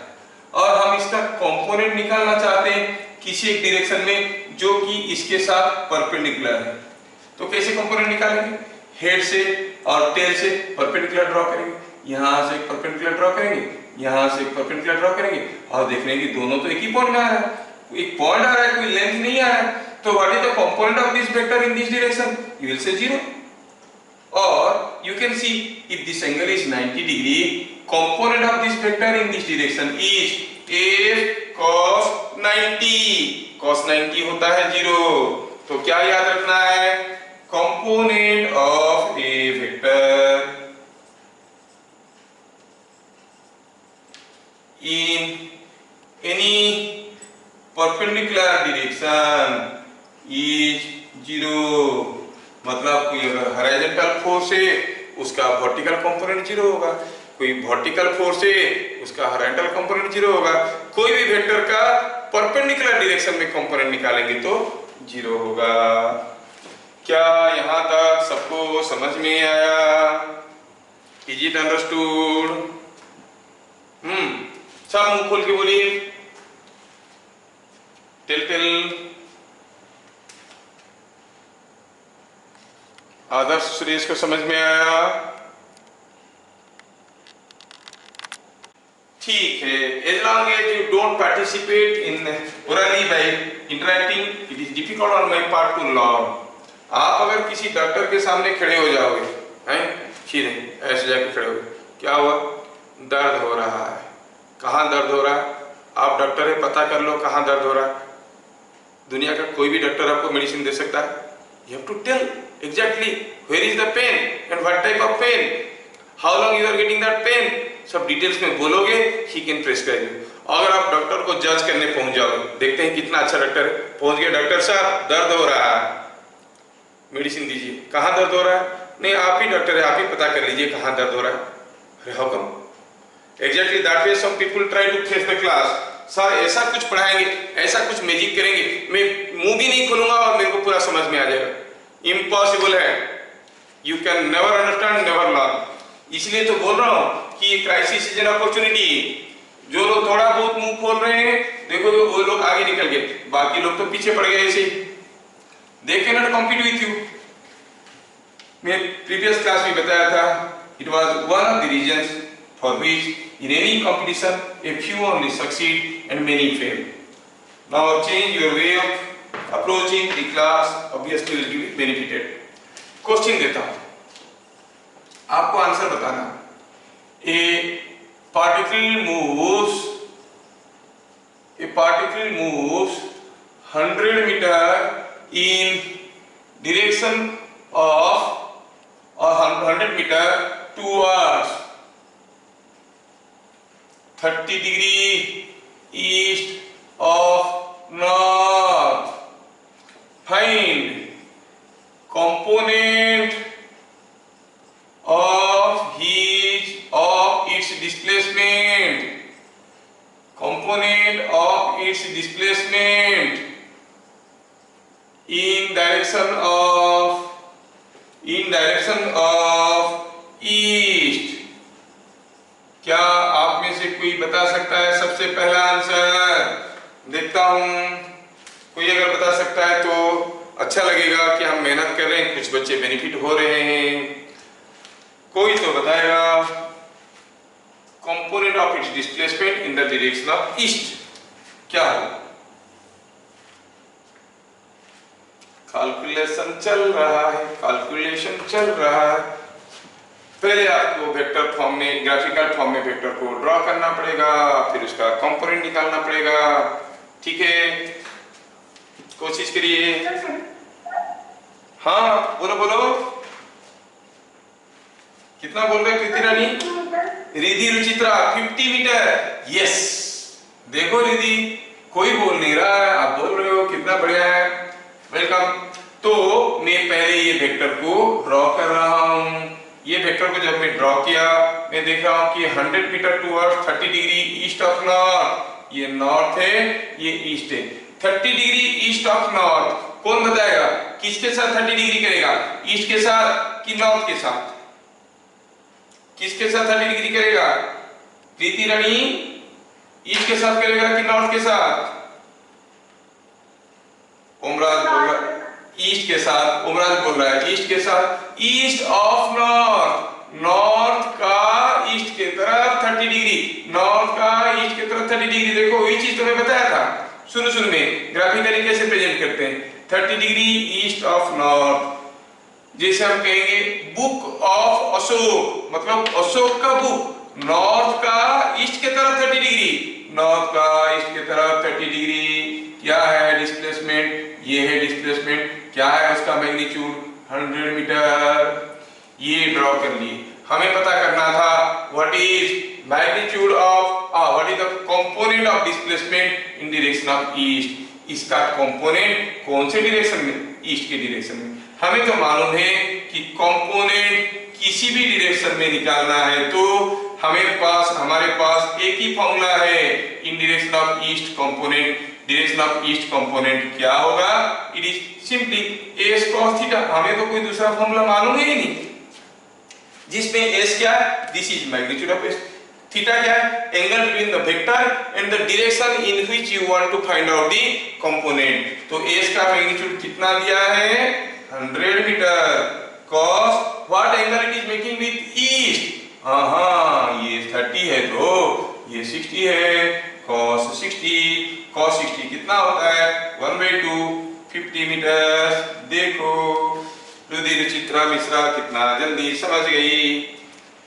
और हम इसका कंपोनेंट निकालना चाहते हैं किसी एक डायरेक्शन में जो कि इसके साथ परपेंडिकुलर है, तो कैसे कंपोनेंट निकालेंगे? हेड से और टेल से परपेंडिकुलर ड्रॉ करेंगे, यहां से एक परपेंडिकुलर ड्रॉ करेंगे, यहां से एक परपेंडिकुलर ड्रॉ करेंगे और देख रहे हैं कि दोनों तो एक ही पॉइंट में आ रहा है, एक पॉइंट आ रहा है, कोई लेंथ नहीं आ रहा है। तो what is the component of this vector in this direction? You will say 0। और you can see if this angle is 90 degree, component of this vector in this direction is a cos 90, cos 90 होता है 0। तो क्या याद रखना है? component of a vector in any perpendicular direction is 0। मतलब कोई अगर हॉरिजॉन्टल फोर्स है उसका वर्टिकल कंपोनेंट 0 होगा, कोई वर्टिकल फोर्स है उसका हॉरिजॉन्टल कंपोनेंट 0 होगा, कोई भी वेक्टर का परपेंडिकुलर डायरेक्शन में कंपोनेंट निकालेंगे तो 0 होगा। क्या यहाँ तक सबको समझ में आया? Is it understood? सब मुंह खोल के बोलिए, टिल आदर्श सुरेश को समझ में आया? ठीक है, as long as you don't participate in orally by interacting, it is difficult on my part to learn। आप अगर किसी डॉक्टर के सामने खड़े हो जाओगे, हैं, सीधे ऐसे जाके खड़े हो, क्या हुआ? दर्द हो रहा है। कहाँ दर्द हो रहा है? आप डॉक्टर है, पता कर लो कहाँ दर्द हो रहा है। दुनिया का कोई भी डॉक्टर आपको मेडिसिन दे सकता है। You have to tell exactly where is the pain and what type of pain, how long you are getting that pain, सब डिटेल्स में बोलोगे, he can prescribe you। अगर आप डॉक्टर को जज करने पहुंच जाओगे, देखते हैं कितना अच्छा डॉक्टर है, पहुंच गए, डॉक्टर साहब दर्द हो रहा है, मेडिसिन दीजिए। कहाँ दर्द हो रहा है? नहीं, आप ही डॉक्टर है, आप ही पता कर लीजिए कहाँ दर्द हो रहा है। अरे how come? Exactly that way some people try to face the class. Sir ऐसा कुछ पढ़ाएंगे, ऐसा कुछ मैजिक करेंगे, मैं मुंह भी नहीं खोलूंगा और मेरे को पूरा समझ में आ जाएगा। इम्पॉसिबल है। You can never understand, never learn. इसलिए तो बोल रहा हूँ कि ये क्राइसिस इज एन अपॉर्चुनिटी। जो लोग थोड़ा बहुत मुंह खोल रहे हैं, देखो तो वो लोग आगे निकल गए, बाकी लोग तो पीछे पड़ गए ऐसे ही। They can not compete with you. मैं प्रीवियस क्लास में बताया था, it was one of the reasons for which in any competition a few only succeed and many fail. Now change your way of approaching the class, obviously will be benefited. Question देता हूँ, आपको answer बताना। A particle moves 100 meter in direction of 100 meter towards 30 degree east of north. Find component of its displacement. Component of its displacement in direction of east. क्या आप में से कोई बता सकता है सबसे पहला आंसर? देखता हूं, कोई अगर बता सकता है तो अच्छा लगेगा कि हम मेहनत कर रहे हैं, कुछ बच्चे बेनिफिट हो रहे हैं। कोई तो बताएगा। Component of its displacement in the direction of east क्या है? कैलकुलेशन चल रहा है। पहले आपको वेक्टर फॉर्म में, ग्राफिकल फॉर्म में वेक्टर को ड्रॉ करना पड़ेगा, फिर उसका कंपोनेंट निकालना पड़ेगा। ठीक है, कोशिश करिए। हाँ बोलो बोलो, कितना बोल रहे कृति रानी? 50 मीटर। रिधि रुचित्रा 50 मीटर। यस, देखो रिधि कोई बोल नहीं रहा है, आप बोल रहे हो, कितना बढ़िया है, वेलकम। तो मैं पहले ये वेक्टर को ड्रॉ कर रहा हूं। ये वेक्टर को जब मैं ड्रॉ किया, मैं देख रहा हूं कि 100 metre towards 30 degree east of north. ये नॉर्थ है, ये ईस्ट है। 30 डिग्री ईस्ट ऑफ नॉर्थ, कौन बताएगा किसके साथ 30 डिग्री करेगा? ईस्ट के साथ कि नॉर्थ के साथ? किसके साथ 30 डिग्री करेगा? प्रीति रानी ईस्ट के साथ करेगा कि नॉर्थ के साथ? ओमराज बोल रहा है ईस्ट के साथ। ओमराज बोल रहा है ईस्ट के साथ। ईस्ट ऑफ नॉर्थ, नॉर्थ का ईस्ट के तरफ 30 डिग्री, नॉर्थ का ईस्ट के तरफ 30 डिग्री। देखो ये चीज तुम्हें बताया था शुरू में, ग्राफिकली कैसे प्रेजेंट करते हैं। 30 डिग्री ईस्ट ऑफ नॉर्थ, जैसे हम कहेंगे बुक ऑफ अशोक, मतलब अशोक का बुक, नॉर्थ का ईस्ट के तरफ 30 डिग्री, नॉर्थ का ईस्ट के तरफ 30 डिग्री। क्या है डिस्प्लेसमेंट? ये है डिस्प्लेसमेंट। क्या है उसका मैग्नीट्यूड? 100 मीटर। ये ड्रॉ कर लिए। हमें पता करना था what is magnitude of what is the component of displacement in direction of east. इसका कंपोनेंट कौन से डायरेक्शन में? ईस्ट के डायरेक्शन में। हमें तो मालूम है कि कंपोनेंट किसी भी डायरेक्शन में निकालना है तो हमारे पास एक ही फॉर्मूला है इन direction of east component. Direction of east component क्या होगा? It is simply S cos theta. हमें तो कोई दूसरा फॉर्मूला मालूम ही नहीं जिसमें एस क्या है? This is magnitude of S. Theta क्या है? Angle between the vector and the direction in which you want to find out the component. तो एस का मैग्नीट्यूड कितना दिया है? 100 metre. cos what angle it is making with east? ये 30 है तो ये 60 है। cos 60 कितना होता है? 1/2, 50 मीटर। देखो रुधि रुचित्रा मिश्रा कितना जल्दी समझ गई।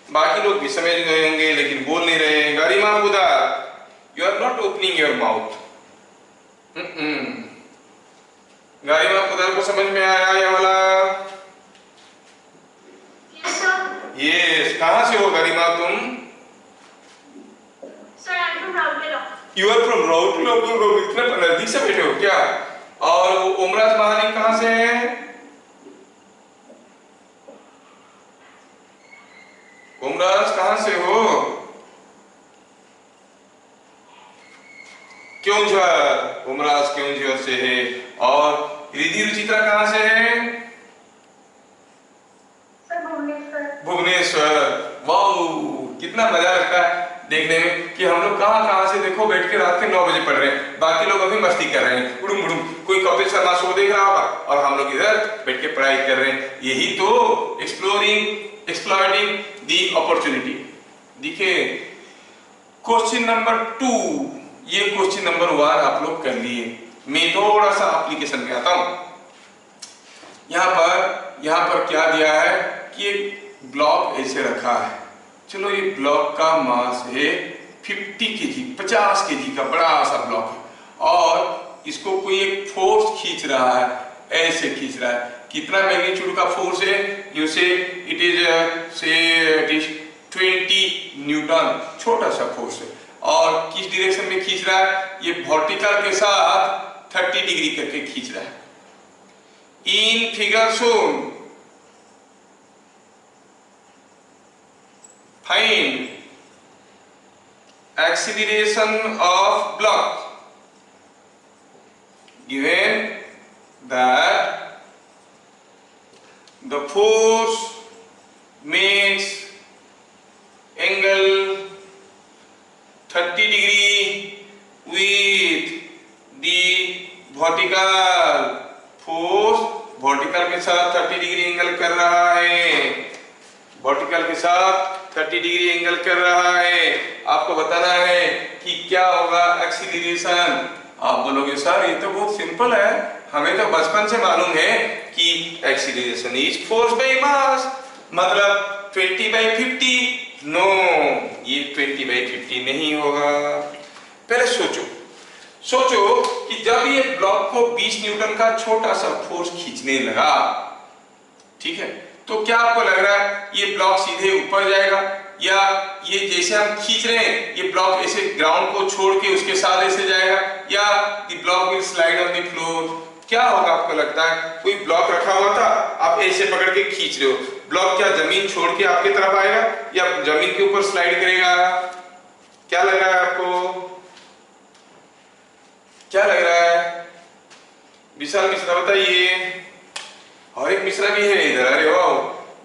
बाकी लोग भी समझ गए होंगे लेकिन बोल नहीं रहे। Garima Podar, you are not opening your mouth. Garima Podar को समझ में आया ये वाला? Yes, sir. यस। कहां से हो गरिमा तुम? Sir, I'm from Rourkela. You are from Rourkela. इतना नजदीक से बैठे हो क्या? और वो ओमराज महानी कहां से है? ओमराज कहां से हो? क्योंझर। ओमराज क्योंझर से है। और रिधि रुचित्रा कहां से है? Sir, Bhubaneswar. भुवनेश्वर। वाओ, कितना मजा लगता है देखने में कि हम लोग कहां से देखो बैठ के रात के 9 बजे पढ़ रहे हैं। बाकी लोग अभी मस्ती कर रहे हैं, उड़ुम उड़ुम। कोई कपिल शर्मा शो देख रहा होगा और हम लोग इधर बैठ के पढ़ाई कर रहे हैं। यही तो एक्सप्लोरिंग दी अपॉर्चुनिटी। देखिए क्वेश्चन नंबर 2, ये क्वेश्चन नंबर 1 आप लोग कर लिए। मैं थोड़ा सा एप्लीकेशन में आता हूं। यहाँ पर क्या दिया है कि एक ब्लॉक ऐसे रखा है। चलो ये ब्लॉक का मास है 50 केजी, 50 केजी का बड़ा सा ब्लॉक है और इसको कोई एक फोर्स खींच रहा है, ऐसे खींच रहा है। कितना मैग्नीट्यूड का फोर्स है? यू से इट इज 20 न्यूटन, छोटा सा फोर्स है। और किस डायरेक्शन में खींच रहा है? ये वर्टिकल के साथ 30 डिग्री करके खींच रहा है। In figure shown find acceleration of block given that the force makes angle 30 degree with the vertical force। Vertical के साथ 30 डिग्री एंगल कर रहा है, वर्टिकल के साथ 30 डिग्री एंगल कर रहा है। आपको बताना है कि क्या होगा एक्सीलरेशन। आप बोलोगे सर ये तो बहुत सिंपल है, हमें तो बचपन से मालूम है कि acceleration is force by mass, मतलब 20/50। नो, ये 20/50 नहीं होगा। पहले सोचो कि जब ये ब्लॉक को 20 न्यूटन का छोटा सा फोर्स खींचने लगा ठीक है, तो क्या आपको लग रहा है ये ब्लॉक सीधे ऊपर जाएगा, या ये जैसे हम खींच रहे हैं ये ब्लॉक ऐसे ग्राउंड को छोड़ के उसके साथ ऐसे जाएगा, या the block will slide on the floor? क्या होगा आपको लगता है? कोई ब्लॉक रखा हुआ था, आप ऐसे पकड़ के खींच रहे हो, ब्लॉक क्या जमीन छोड़ के आपकी तरफ आएगा या जमीन के ऊपर स्लाइड करेगा? क्या लग रहा है आपको? क्या लग रहा है? विशाल मिश्रा बताइए। और एक मिश्रा भी है इधर, अरे वाह,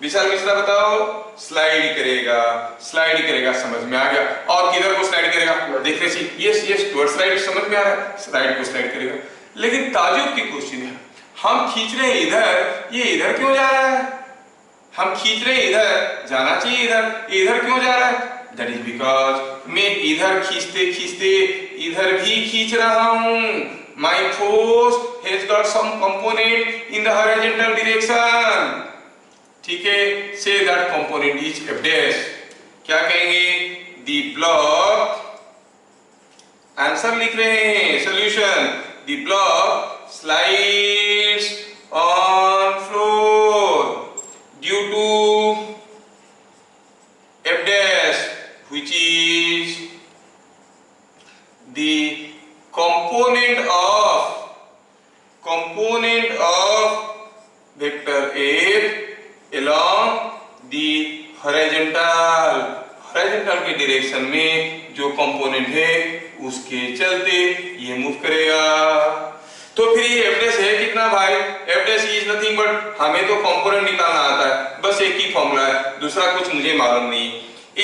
विशाल मिश्रा बताओ। स्लाइड करेगा, स्लाइड करेगा, समझ में आ गया। और किधर को स्लाइड करेगा? देख रहे सी, यस यस, टुवर्ड स्लाइड, समझ में आ रहा है, स्लाइड को स्लाइड करेगा। लेकिन ताजुब की क्वेश्चन है, हम खींच रहे हैं इधर, ये इधर क्यों जा रहा है? हम खींच रहे हैं इधर, जाना चाहिए इधर, इधर क्यों जा रहा है? दैट इज बिकॉज मैं इधर खींचते खींचते इधर भी खींच रहा हूं। My force has got some component in the horizontal direction. ठीक है, say that component is F dash. क्या कहेंगे? The block, आंसर लिख रहे हैं, solution. The block slides on floor due to F dash, which is the component of vector F along the horizontal के direction में जो कंपोनेंट है उसके चलते ये मूव करेगा। तो फिर ये F डैश है कितना भाई? F dash is nothing but, हमें तो कंपोनेंट निकालना आता है, बस एक ही फॉर्मूला है, दूसरा कुछ मुझे मालूम नहीं।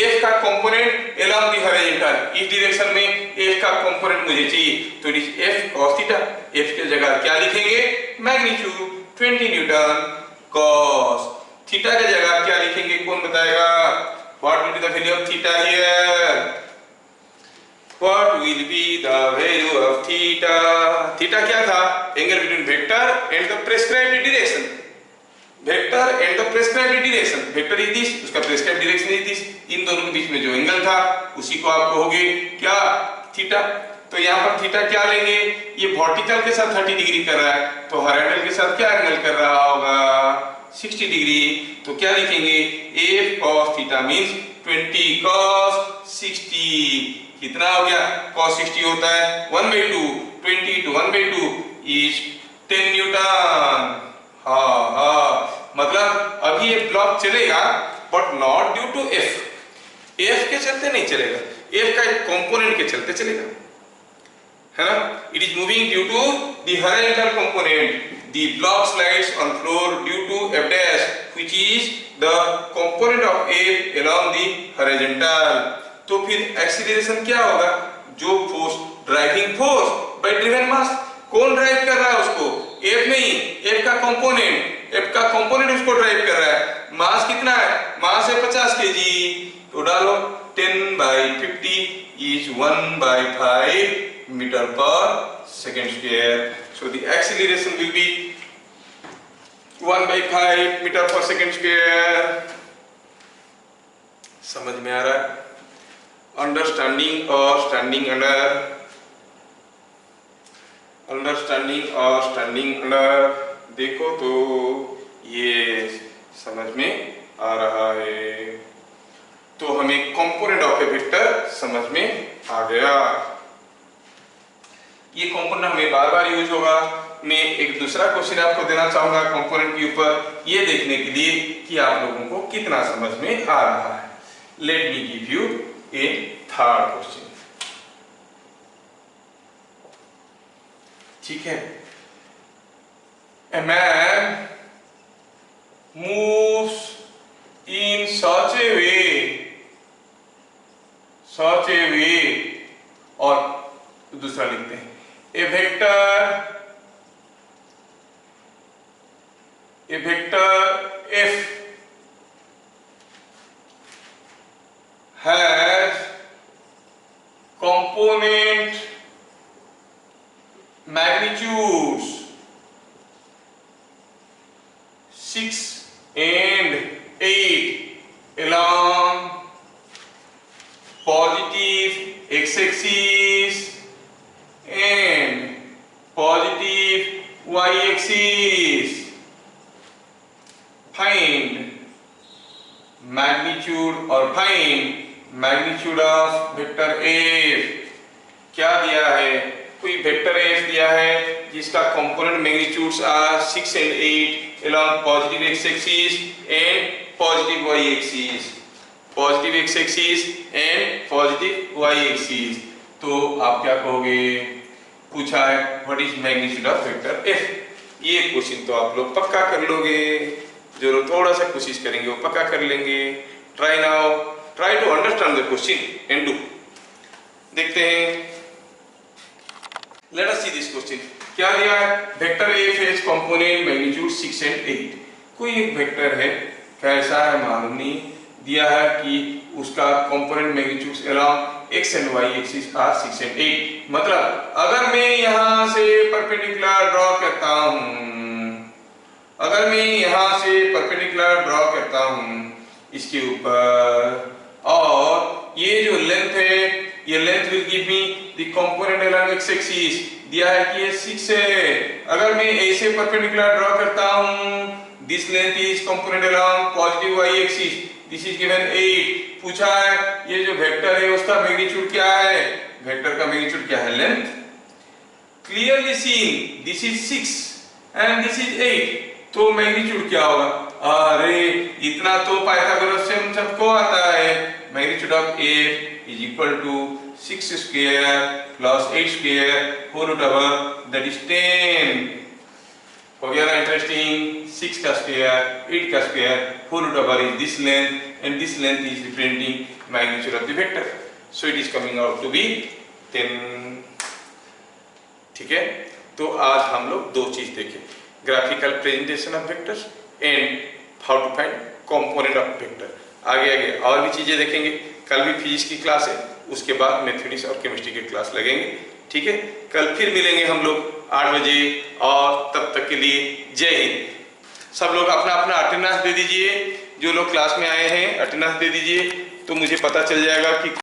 F का कंपोनेंट along the horizontal, इस डायरेक्शन में F का कंपोनेंट मुझे चाहिए, तो it is F cos theta. F के जगह क्या लिखेंगे? Magnitude 20 Newton cos। थीटा के जगह क्या लिखेंगे? कौन बताएगा? What will be the value of theta here? What will be the value of theta? Theta क्या था? Angle between vector and the prescribed direction. Vector and the prescribed direction. Vector is this, उसका prescribed direction is this. इन दोनों के बीच में जो angle था उसी को आप कहोगे क्या? थीटा। तो यहाँ पर थीटा क्या लेंगे? ये वर्टिकल के साथ 30 डिग्री कर रहा है, तो हॉरिजॉन्टल के साथ क्या एंगल कर रहा होगा? 60 डिग्री। तो क्या लिखेंगे? F cos theta means 20 cos 60। कितना हो गया? cos 60 होता है 1/2, 20 to 1/2 is 10 न्यूटन। हाँ, मतलब अभी ये ब्लॉक चलेगा but not due to F के चलते नहीं चलेगा, F का एक कंपोनेंट के चलते चलेगा, है ना? It is moving due to the horizontal component. The block slides on floor due to F dash, which is the component of F along the horizontal. तो फिर एक्सीलरेशन क्या होगा? जो force, driving force by driven mass, कौन drive कर रहा है उसको? F नहीं, F का कंपोनेंट उसको ड्राइव कर रहा है। मास कितना है? मास है 50 kg, तो डालो 10/50 is 1/5 metre per second square. So the acceleration will be 1/5 metre per second square. समझ में आ रहा है? अंडरस्टैंडिंग और स्टैंडिंग अंडर, अंडरस्टैंडिंग और स्टैंडिंग अंडर, देखो तो ये समझ में आ रहा है। तो हमें कंपोनेंट ऑफ ए वेक्टर समझ में आ गया। ये कंपोनेंट हमें बार बार यूज होगा। मैं एक दूसरा क्वेश्चन आपको देना चाहूंगा कंपोनेंट के ऊपर, ये देखने के लिए कि आप लोगों को कितना समझ में आ रहा है। Let me give U A third question. ठीक है, ए मैन मूव्स इन सच ए वे, और दूसरा लिखते हैं A vector F has component magnitudes 6 and 8 along positive x-axis and positive y-axis. Find magnitude और find magnitude of vector F. क्या दिया है, कोई वेक्टर एफ दिया है जिसका component magnitudes are 6 and 8 along positive x axis and positive y axis, positive x axis and positive y axis. तो आप क्या कहोगे, पूछा है what is magnitude of vector f। ये क्वेश्चन तो आप लोग पक्का कर लोगे, जो लोग थोड़ा सा कोशिश करेंगे वो पक्का कर लेंगे। Try now, try to understand the question and do. देखते हैं, let us see this question. क्या दिया है, vector F has component magnitude 6 and 8। कोई एक वेक्टर है, कैसा है मालूम नहीं, दिया है कि उसका component magnitudes along x and y axis are 6 and 8। मतलब अगर मैं यहां से परपेंडिकुलर ड्रॉ करता हूं, अगर मैं यहां से परपेंडिकुलर ड्रॉ करता हूं इसके ऊपर, और ये जो लेंथ है, ये length will give me the component along x axis. दिया है कि ये 6 है। अगर मैं ऐसे परपेंडिकुलर ड्रॉ करता हूं, this length is component along positive y axis, this is given 8। पूछा है ये जो वेक्टर है उसका मैग्नीट्यूड क्या है, वेक्टर का मैग्नीट्यूड क्या है, length. Clearly seen this is 6 and this is 8, तो मैग्नीट्यूड क्या होगा। अरे इतना तो पाइथागोरस से हम सबको आता है, magnitude of a is equal to 6 square plus 8 square whole root over that is 10। हो गया ना इंटरेस्टिंग, 6 का स्क्वायर 8 का square whole root over is this length and this length is representing magnitude of the vector, so it is coming out to be 10। ठीक है, तो आज हम लोग दो चीज देखें, graphical presentation of vectors and how to find component of vector. आगे आगे और भी चीजें देखेंगे, कल भी फिजिक्स की क्लास है, उसके बाद मैथमेटिक्स और केमिस्ट्री की क्लास लगेंगे। ठीक है, कल फिर मिलेंगे हम लोग 8 बजे, और तब तक के लिए जय हिंद। सब लोग अपना अपना अटेंडेंस दे दीजिए, जो लोग क्लास में आए हैं अटेंडेंस दे दीजिए, तो मुझे पता चल जाएगा कि